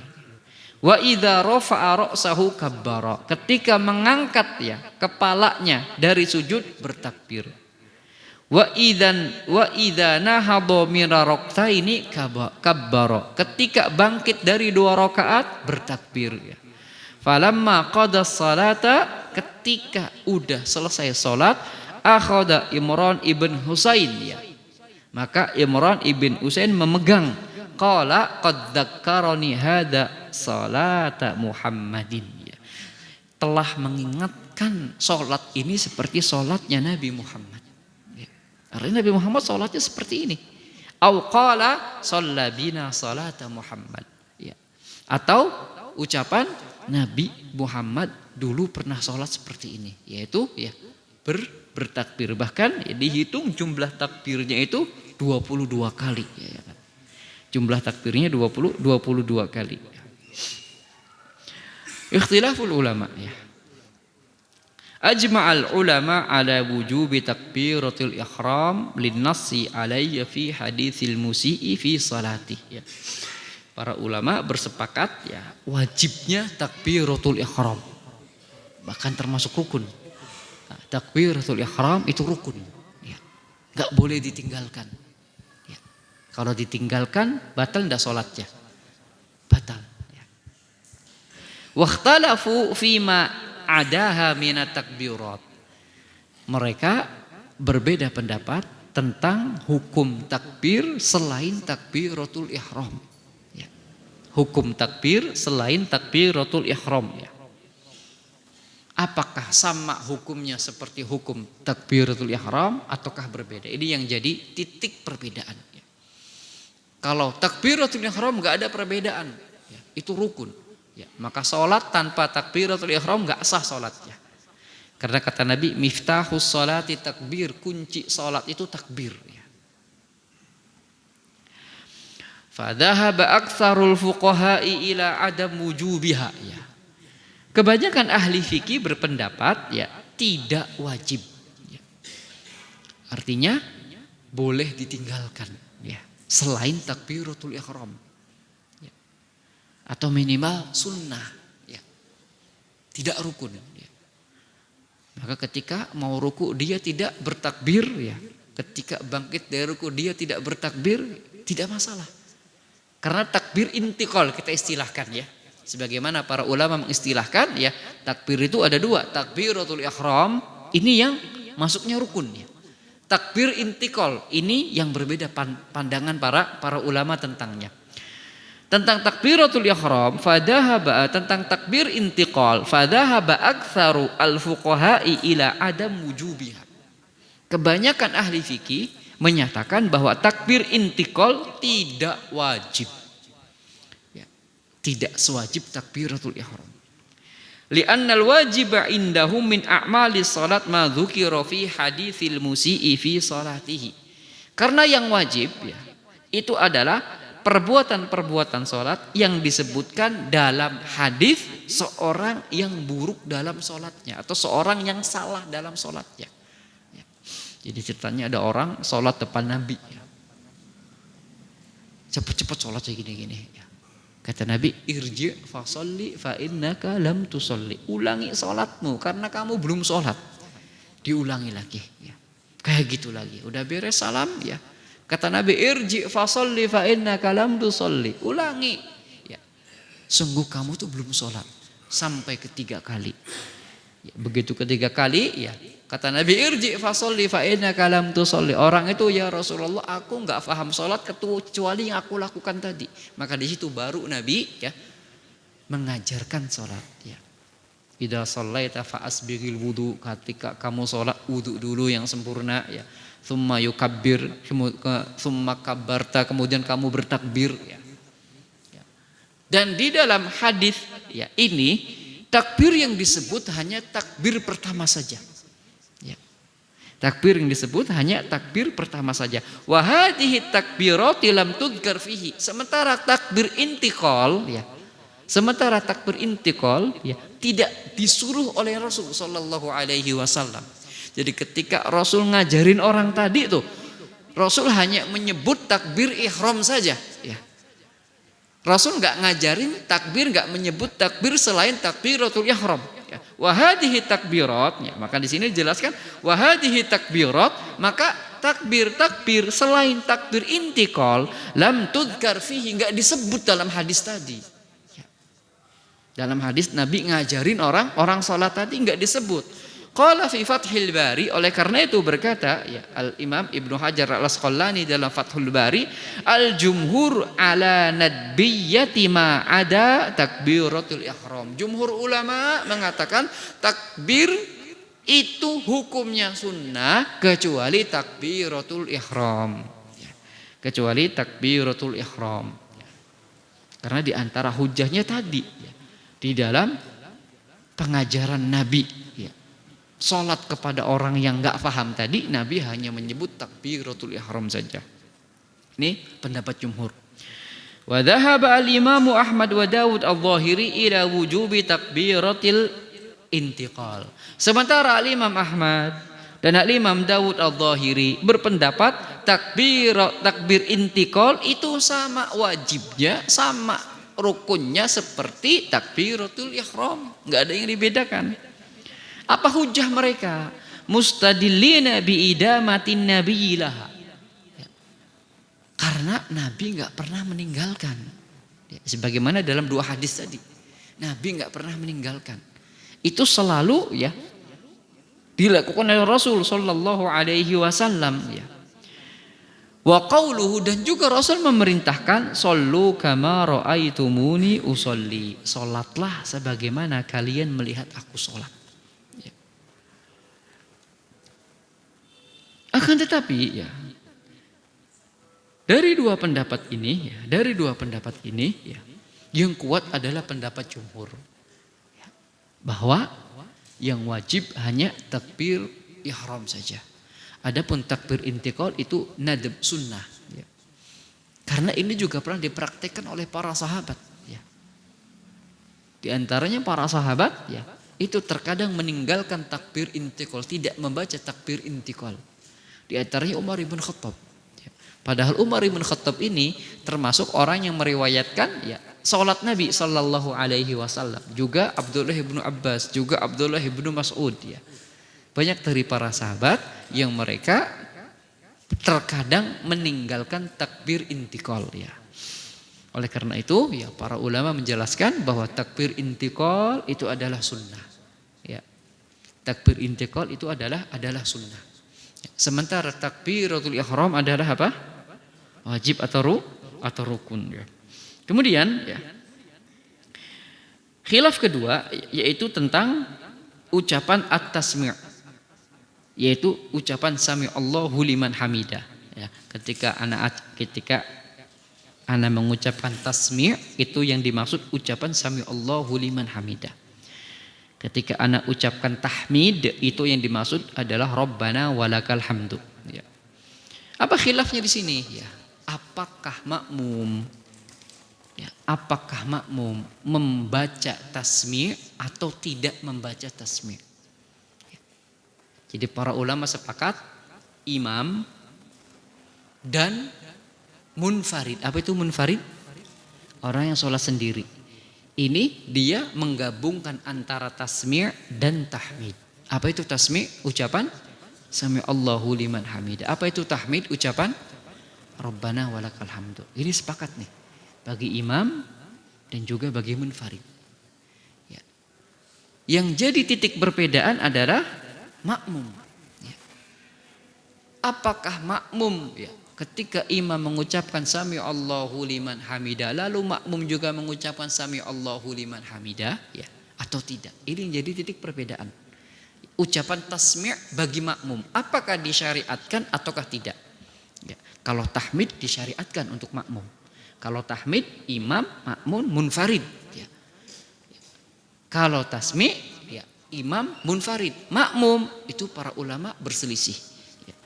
Wa idza rafa'a ra'sahu kabbara. Ketika mengangkat ya kepalanya dari sujud bertakbir. Wa idza nahadha min rak'ataini kabbara. Ketika bangkit dari 2 rakaat bertakbir ya. Falamma qada salata, ketika udah selesai salat, akhadha Imran ibn Husain ya. Maka Imran ibn Husain memegang, qala qad dzakkarani hadza salata Muhammadin ya. Telah mengingatkan salat ini seperti salatnya Nabi Muhammad. Ya. Artinya Nabi Muhammad salatnya seperti ini. Au qala shalla bina salata Muhammad. Ya. Atau ucapan Nabi Muhammad dulu pernah salat seperti ini, yaitu ya bertakbir. Bahkan ya, dihitung jumlah takbirnya itu 22 kali ya kan. Jumlah takbirnya 22 kali. Ikhtilaful ulama ya. Ajma'al ulama ala wujubi takbiratul ihram linnassi alayya fi haditsil musii fi salatih ya. Para ulama bersepakat ya wajibnya takbiratul ihram. Bahkan termasuk rukun. Nah, takbiratul ihram itu rukun ya. Enggak boleh ditinggalkan. Ya. Kalau ditinggalkan batal enggak salatnya? Batal ya. Wakhtalafu fima adaha minat takbirat. Mereka berbeda pendapat tentang hukum takbir selain takbiratul ihram. Ya. Hukum takbir selain takbiratul ihram. Ya. Apakah sama hukumnya seperti hukum takbiratul ihram ataukah berbeda? Ini yang jadi titik perbedaan. Ya. Kalau takbiratul ihram nggak ada perbedaan, ya, itu rukun. Ya, maka sholat tanpa takbiratul ihram nggak sah sholatnya. Karena kata Nabi, miftahus sholati takbir, kunci sholat itu takbir. Ya. Fadhahaba aktsarul fuqaha'i ila adam wujubiha. Ya. Kebanyakan ahli fikih berpendapat ya tidak wajib. Ya. Artinya boleh ditinggalkan. Ya. Selain takbiratul ihram. Ya. Atau minimal sunnah. Ya. Tidak rukun. Ya. Maka ketika mau ruku dia tidak bertakbir ya. Ketika bangkit dari ruku dia tidak bertakbir, tidak masalah. Karena takbir intiqal kita istilahkan ya. Sebagaimana para ulama mengistilahkan ya, takbir itu ada dua, takbiratul ihram ini yang masuknya rukun ya. Takbir intiqal ini yang berbeda pandangan para ulama tentangnya. Tentang takbiratul ihram, fadhahaba tentang takbir intiqal, fadhahaba aktsaru al-fuqaha'i ila adam wujubiha. Kebanyakan ahli fikih menyatakan bahwa takbir intiqal tidak wajib. Ya, tidak sewajib takbiratul ihram. Li'annal wajiba indahum min a'mali salat ma dzukira fi haditsil musii fi salatihi. Karena yang wajib ya, itu adalah perbuatan-perbuatan sholat yang disebutkan dalam hadis seorang yang buruk dalam sholatnya atau seorang yang salah dalam sholatnya. Ya. Jadi ceritanya ada orang sholat depan Nabi. Ya. Cepat-cepat sholat kayak gini-gini. Ya. Kata Nabi, irji' fasolli fa innaka lam tusolli. Ulangi sholatmu karena kamu belum sholat. Diulangi lagi. Ya. Kayak gitu lagi. Udah beres salam ya. Kata Nabi, irji' fasolli fa innaka lam tusolli. Ulangi. Ya. Sungguh kamu tuh belum sholat. Sampai ketiga kali. Ya, begitu ketiga kali, ya kata Nabi, irji' fasolli fa innaka lam tusolli. Orang itu, ya Rasulullah, aku nggak paham sholat kecuali yang aku lakukan tadi. Maka di situ baru Nabi ya mengajarkan sholat. Ya. Idza shallaita fa asbighil wudu. Ketika kamu sholat, wudu dulu yang sempurna. Ya. Thumma yukabbir, thumma kabbarta, kemudian kamu bertakbir. Ya. Dan di dalam hadis ya ini takbir yang disebut hanya takbir pertama saja. Ya. Takbir yang disebut hanya takbir pertama saja. Wa hadhihi takbirati lam tudhkar fihi. Sementara takbir intiqal ya. Sementara takbir intiqal ya tidak disuruh oleh Rasul sallallahu alaihi wasallam. Jadi ketika Rasul ngajarin orang tadi tuh, Rasul hanya menyebut takbir ihram saja. Ya. Rasul nggak ngajarin takbir, nggak menyebut takbir selain takbiratul ihram. Ya. Wahadihi takbirat, ya. Maka di sini dijelaskan wahadihi takbirat, maka takbir selain takbir intiqal lam tudhkar fihi, nggak disebut dalam hadis tadi. Ya. Dalam hadis Nabi ngajarin orang salat tadi nggak disebut. Qala fi Fathul Bari, oleh karena itu berkata ya Al-Imam Ibnu Hajar Al-Asqalani dalam Fathul Bari, al-jumhur ala nadbiyati ma ada takbiratul ihram. Jumhur ulama mengatakan takbir itu hukumnya sunnah kecuali takbiratul ihram. Ya. Kecuali takbiratul ihram. Ya. Karena di antara hujahnya tadi ya, di dalam pengajaran Nabi ya. Salat kepada orang yang enggak paham tadi, Nabi hanya menyebut takbiratul ihram saja. Ini pendapat jumhur. Wa dhahaba al-Imam Ahmad wa Dawud al-Zahiri ila wujubi takbiratil intiqal. Sementara al-Imam Ahmad dan al-Imam Dawud al-Zahiri berpendapat takbir intiqal itu sama wajibnya, sama rukunnya seperti takbiratul ihram, enggak ada yang dibedakan. Apa hujah mereka? Mustadillina biidamatin nabiyilaha. Ya. Karena Nabi nggak pernah meninggalkan. Ya, sebagaimana dalam dua hadis tadi, Nabi nggak pernah meninggalkan. Itu selalu ya dilakukan oleh Rasul Shallallahu Alaihi Wasallam. Ya. Wa qauluhu, dan juga Rasul memerintahkan shollu kama ra'aitumuni usolli. Salatlah sebagaimana kalian melihat aku salat. Ya. Akan tetapi ya, dari dua pendapat ini ya, yang kuat adalah pendapat jumhur. Ya, bahwa yang wajib hanya takbir ihram saja. Adapun takbir intiqal itu nadab sunnah. Ya. Karena ini juga pernah dipraktikkan oleh para sahabat. Ya. Di antaranya para sahabat, ya, itu terkadang meninggalkan takbir intiqal, tidak membaca takbir intiqal. Di antaranya Umar ibn Khattab. Ya. Padahal Umar ibn Khattab ini termasuk orang yang meriwayatkan ya salat Nabi Sallallahu Alaihi Wasallam. Juga Abdullah ibn Abbas, juga Abdullah ibn Mas'ud. Ya. Banyak dari para sahabat yang mereka terkadang meninggalkan takbir intiqal ya. Oleh karena itu ya para ulama menjelaskan bahwa takbir intiqal itu adalah sunnah. Ya. Takbir intiqal itu adalah sunnah. Ya. Sementara takbiratul ihram adalah apa? Wajib atau rukun ya. Kemudian ya, khilaf kedua yaitu tentang ucapan at-tasmi', yaitu ucapan sami Allahu liman hamidah ya. Ketika ana mengucapkan tasmi' itu yang dimaksud ucapan sami Allahu liman hamidah. Ketika ana ucapkan tahmid itu yang dimaksud adalah rabbana walakal hamdu ya. Apa khilafnya di sini ya? Apakah makmum membaca tasmi' atau tidak membaca tasmi'? Jadi para ulama sepakat imam dan munfarid. Apa itu munfarid? Orang yang sholat sendiri. Ini dia menggabungkan antara tasmi' dan tahmid. Apa itu tasmi'? Ucapan sami Allahu liman hamidah. Apa itu tahmid? Ucapan rabbana walakal hamdu. Ini sepakat nih bagi imam dan juga bagi munfarid. Ya. Yang jadi titik perbedaan adalah makmum. Ya. Apakah makmum ya, ketika imam mengucapkan sami Allahu liman hamidah lalu makmum juga mengucapkan sami Allahu liman hamidah ya, atau tidak? Ini jadi titik perbedaan. Ucapan tasmi' bagi makmum apakah disyariatkan ataukah tidak? Ya. Kalau tahmid disyariatkan untuk makmum. Kalau tahmid imam, makmum, munfarid ya. Kalau tasmi' imam munfarid, makmum itu para ulama berselisih. Ya.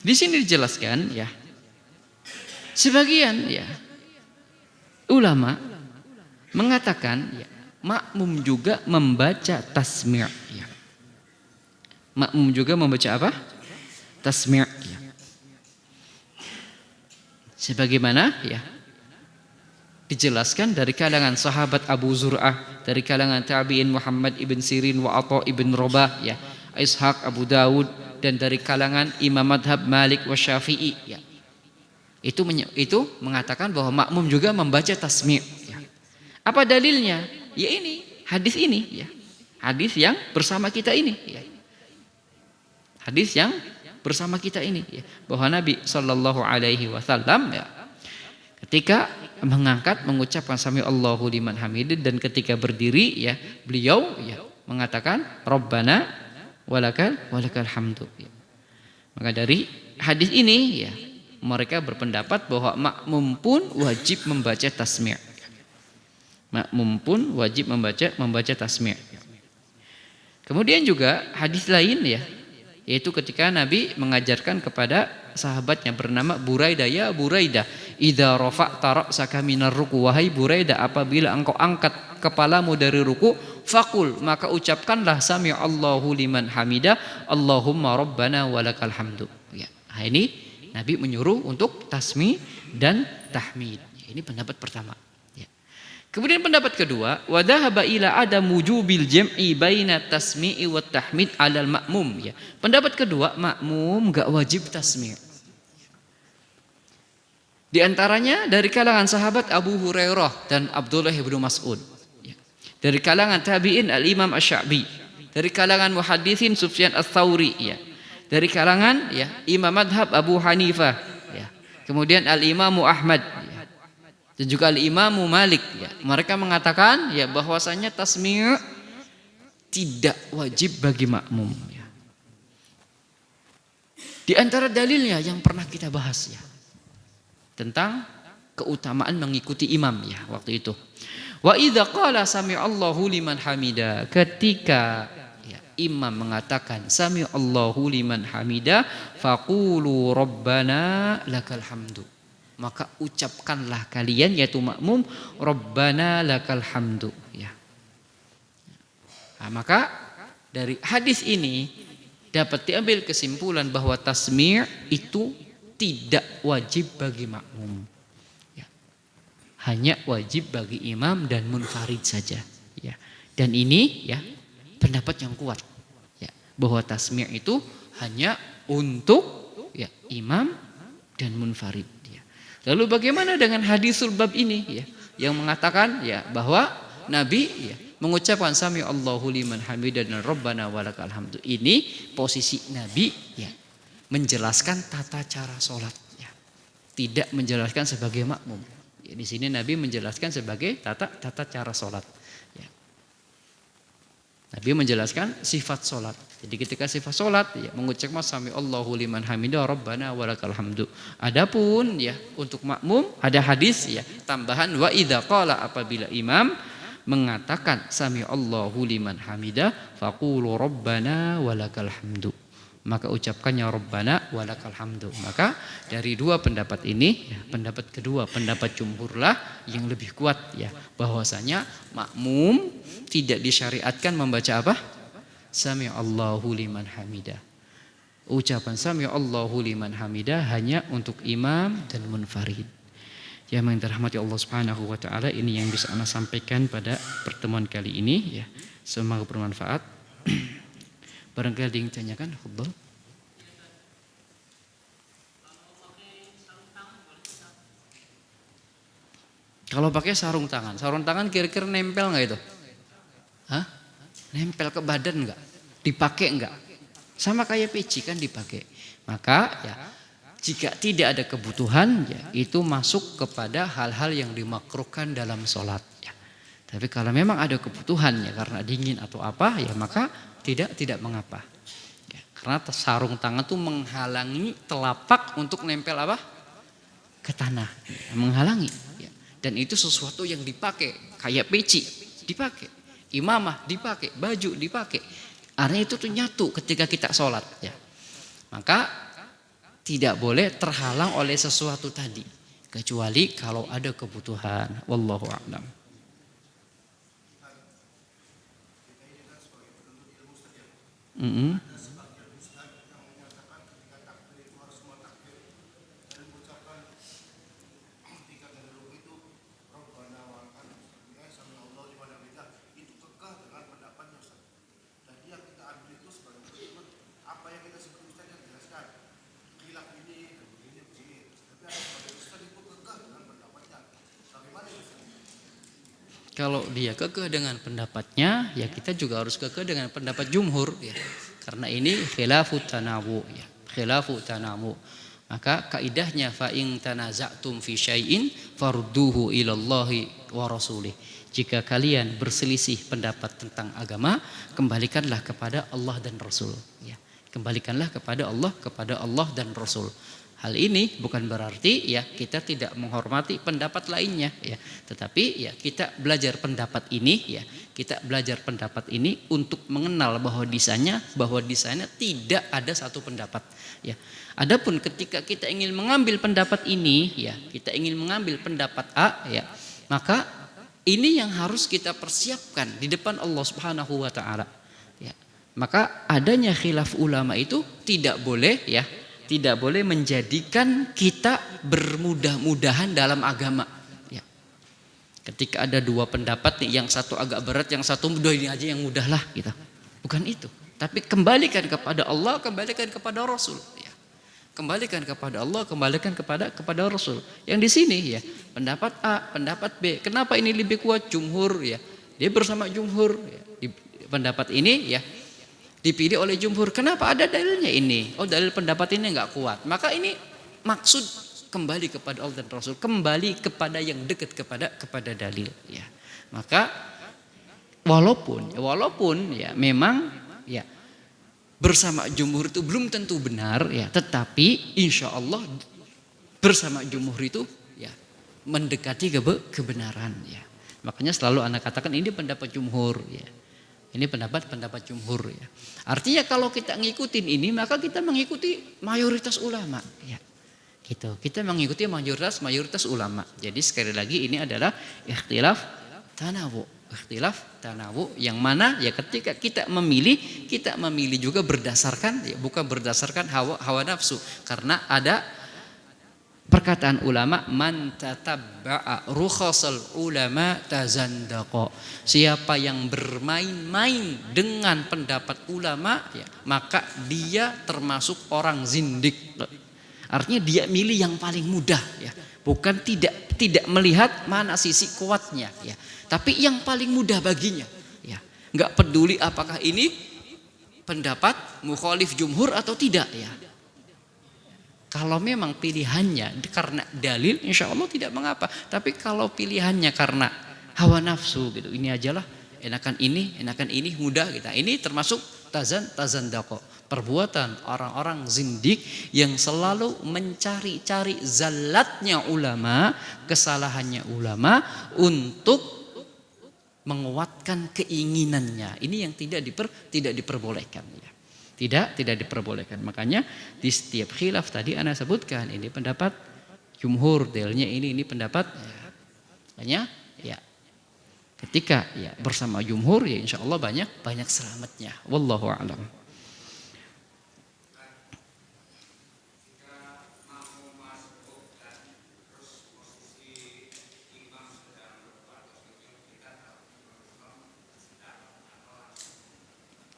Di sini dijelaskan ya, sebagian ya ulama mengatakan ya, makmum juga membaca tasmi'. Ya. Makmum juga membaca apa? Tasmi'. Ya. Sebagaimana ya dijelaskan dari kalangan sahabat Abu Zur'ah, dari kalangan tabi'in Muhammad ibn Sirin wa Atha ibn Rabah ya, Ishaq, Abu Dawud, dan dari kalangan imam madhab Malik wa Syafi'i ya. Itu mengatakan bahwa makmum juga membaca tasmi' ya. Apa dalilnya? Ya ini, hadis ini ya. Hadis yang bersama kita ini ya. Hadis yang bersama kita ini ya. Bahwa Nabi sallallahu alaihi wasallam ya, ketika mengucapkan sami Allahu liman hamidah dan ketika berdiri ya, beliau ya mengatakan rabbana walakal hamdu ya. Maka dari hadis ini ya mereka berpendapat bahwa makmum pun wajib membaca tasmi'. Makmum pun wajib membaca tasmi'. Kemudian juga hadis lain ya, yaitu ketika Nabi mengajarkan kepada sahabatnya bernama Buraidah, ya Buraidah, idza rafa'ta ra'saka minar ruku, wahai Buraidah, apabila engkau angkat kepalamu dari ruku, faqul, maka ucapkanlah sami Allahu liman hamidah, Allahumma rabbana walakal hamdu. Ya, nah ini Nabi menyuruh untuk tasmi dan tahmid. Ya, ini pendapat pertama. Ya. Kemudian pendapat kedua, wa dhahaba ila adam wujubil jam'i baina tasmi'i wa tahmid 'alal ma'mum. Ya. Pendapat kedua, makmum enggak wajib tasmi'. Di antaranya dari kalangan sahabat Abu Hurairah dan Abdullah bin Mas'ud. Ya. Dari kalangan tabi'in Al-Imam Asy-Sya'bi. Dari kalangan muhaddisin Sufyan Ats-Tsauri. Ya. dari kalangan ya Imam Madhab Abu Hanifah ya. Kemudian Al-Imamu Ahmad ya. Dan juga Al-Imamu Malik ya. Mereka mengatakan ya bahwasanya tasmi' tidak wajib bagi makmum ya. Di antara dalilnya yang pernah kita bahas ya tentang keutamaan mengikuti imam ya waktu itu. Wa idza qala sami'allahu liman hamida, ketika ya, imam mengatakan sami'allahu liman hamida faqulu rabbana lakal hamdu, maka ucapkanlah kalian yaitu makmum rabbana lakal hamdu ya. Nah, maka dari hadis ini dapat diambil kesimpulan bahwa tasmi' itu tidak wajib bagi makmum. Hanya wajib bagi imam dan munfarid saja ya. Dan ini ya pendapat yang kuat ya, bahwa tasmi' itu hanya untuk ya imam dan munfarid ya. Lalu bagaimana dengan hadisul bab ini ya yang mengatakan ya bahwa Nabi ya mengucapkan sami Allahu liman hamidah dan rabbana walakal hamdu. Ini posisi Nabi ya menjelaskan tata cara sholat ya. Tidak menjelaskan sebagai makmum. Ya, di sini Nabi menjelaskan sebagai tata cara sholat. Ya. Nabi menjelaskan sifat sholat. Jadi ketika sifat sholat, ya, mengucapkan sami Allahu liman hamidah rabbana walakal hamdu. Adapun ya untuk makmum ada hadis ya tambahan wa idza qala, apabila imam mengatakan sami Allahu liman hamidah faqulu rabbana walakal hamdu, maka ucapkannya rabbana walakal hamdu. Maka dari dua pendapat ini ya, pendapat kedua, pendapat jumhurlah yang lebih kuat ya, bahwasanya makmum tidak disyariatkan membaca apa? Sami Allahu liman hamidah. Ucapan sami Allahu liman hamidah hanya untuk imam dan munfarid. Ya, yang dirahmati Allah Subhanahu wa taala, ini yang bisa Ana sampaikan pada pertemuan kali ini ya. Semoga bermanfaat. Barangkali ada yang ditanyakan, fadhal. Kalau pakai sarung tangan kira-kira nempel nggak itu? Hah? Nempel ke badan nggak? Dipakai nggak? Sama kayak peci kan dipakai. Maka ya jika tidak ada kebutuhan ya itu masuk kepada hal-hal yang dimakruhkan dalam sholat ya. Tapi kalau memang ada kebutuhan ya karena dingin atau apa ya maka tidak mengapa ya, karena sarung tangan itu menghalangi telapak untuk nempel apa ke tanah ya, menghalangi ya. Dan itu sesuatu yang dipakai kayak peci dipakai, imamah dipakai, baju dipakai, artinya itu tuh nyatu ketika kita sholat ya. Maka tidak boleh terhalang oleh sesuatu tadi kecuali kalau ada kebutuhan. Wallahu a'lam. Kalau dia kekeh dengan pendapatnya, ya kita juga harus kekeh dengan pendapat jumhur ya. Karena ini khilafu tanawu ya, khilafu tanawu. Maka kaidahnya fa in tanaza'tum fi syai'in farduhu ilallahi wa rasulih. Jika kalian berselisih pendapat tentang agama, kembalikanlah kepada Allah dan Rasul ya. Kembalikanlah kepada Allah dan Rasul. Hal ini bukan berarti ya kita tidak menghormati pendapat lainnya ya, tetapi ya kita belajar pendapat ini ya, kita belajar pendapat ini untuk mengenal bahwa di sana tidak ada satu pendapat ya. Adapun ketika kita ingin mengambil pendapat ini ya, kita ingin mengambil pendapat A ya, maka ini yang harus kita persiapkan di depan Allah Subhanahu wa taala ya. Maka adanya khilaf ulama itu tidak boleh ya, tidak boleh menjadikan kita bermudah-mudahan dalam agama ya. Ketika ada dua pendapat nih, yang satu agak berat, yang satu mudah, ini aja yang mudah lah gitu. Bukan itu. Tapi kembalikan kepada Allah, kembalikan kepada Rasul ya. Kembalikan kepada Allah, kembalikan kepada Rasul. Yang di sini ya, pendapat A, pendapat B. Kenapa ini lebih kuat? Jumhur ya. Dia bersama jumhur ya. Di pendapat ini ya Dipilih oleh jumhur. Kenapa? Ada dalilnya ini. Oh, dalil pendapat ini enggak kuat. Maka ini maksud kembali kepada Allah dan Rasul, kembali kepada yang dekat kepada dalil ya. Maka walaupun ya memang ya bersama jumhur itu belum tentu benar ya, tetapi insya Allah bersama jumhur itu ya mendekati kebenaran ya. Makanya selalu anak katakan ini pendapat jumhur ya. Ini pendapat jumhur ya. Artinya kalau kita ngikutin ini maka kita mengikuti mayoritas ulama ya. Gitu. Kita mengikuti mayoritas ulama. Jadi sekali lagi ini adalah ikhtilaf tanawu yang mana ya ketika kita memilih juga berdasarkan ya, bukan berdasarkan hawa nafsu, karena ada perkataan ulama, man tatabba'a rukhasal ulama tazandaqa. Siapa yang bermain-main dengan pendapat ulama ya, maka dia termasuk orang zindik. Artinya dia milih yang paling mudah ya, bukan tidak melihat mana sisi kuatnya ya, tapi yang paling mudah baginya ya. Enggak peduli apakah ini pendapat mukhalif jumhur atau tidak ya. Kalau memang pilihannya karena dalil, insya Allah tidak mengapa. Tapi kalau pilihannya karena hawa nafsu gitu, ini ajalah enakan ini mudah gitu. Ini termasuk tazandaqo, perbuatan orang-orang zindik yang selalu mencari-cari zallatnya ulama, kesalahannya ulama untuk menguatkan keinginannya. Ini yang tidak diperbolehkan ya. Tidak diperbolehkan. Makanya di setiap khilaf tadi ana sebutkan ini pendapat jumhur, dalilnya ini pendapat ya. Makanya ya ketika ya bersama jumhur ya insyaallah banyak selamatnya. Wallahu a'lam.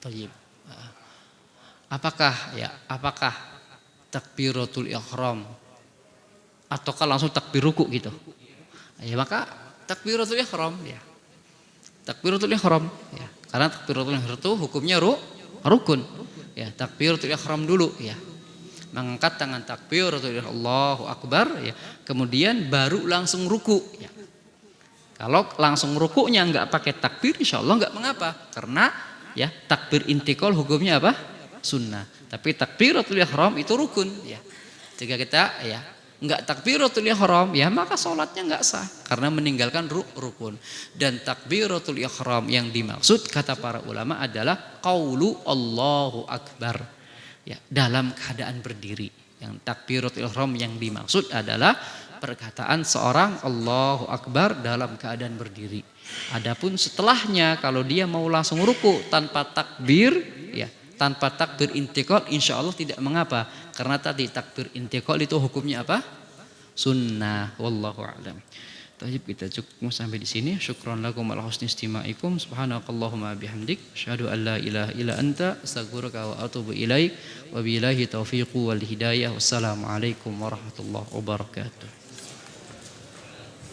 Thayyib. Apakah takbiratul ihram ataukah langsung takbir ruku gitu? Ya maka takbiratul ihram ya. Takbiratul ihram ya. Karena takbiratul ihram itu hukumnya rukun. Ya, takbiratul ihram dulu ya. Mengangkat tangan takbiratul ihram Allahu akbar ya. Kemudian baru langsung ruku ya. Kalau langsung rukunya enggak pakai takbir insyaallah enggak mengapa. Karena ya takbir intikal hukumnya apa? Sunnah. Tapi takbiratul ihram itu rukun ya. Jika kita ya enggak takbiratul ihram ya maka sholatnya enggak sah karena meninggalkan rukun. Dan takbiratul ihram yang dimaksud kata para ulama adalah qaulu Allahu akbar ya, dalam keadaan berdiri. Yang takbiratul ihram yang dimaksud adalah perkataan seorang Allahu akbar dalam keadaan berdiri. Adapun setelahnya kalau dia mau langsung ruku tanpa takbir ya, tanpa takbir intikal insya Allah tidak mengapa, karena tadi takbir intikal itu hukumnya apa? Sunnah. Wallahu a'lam. Baik, kita cukup sampai di sini. Syukran lakum ala husni istimaikum. Subhanakallahumma bihamdik asyhadu an la ilaha illa anta astaghfiruka wa atubu ilaik. Wabillahi taufiq wal hidayah. Wassalamualaikum warahmatullahi wabarakatuh.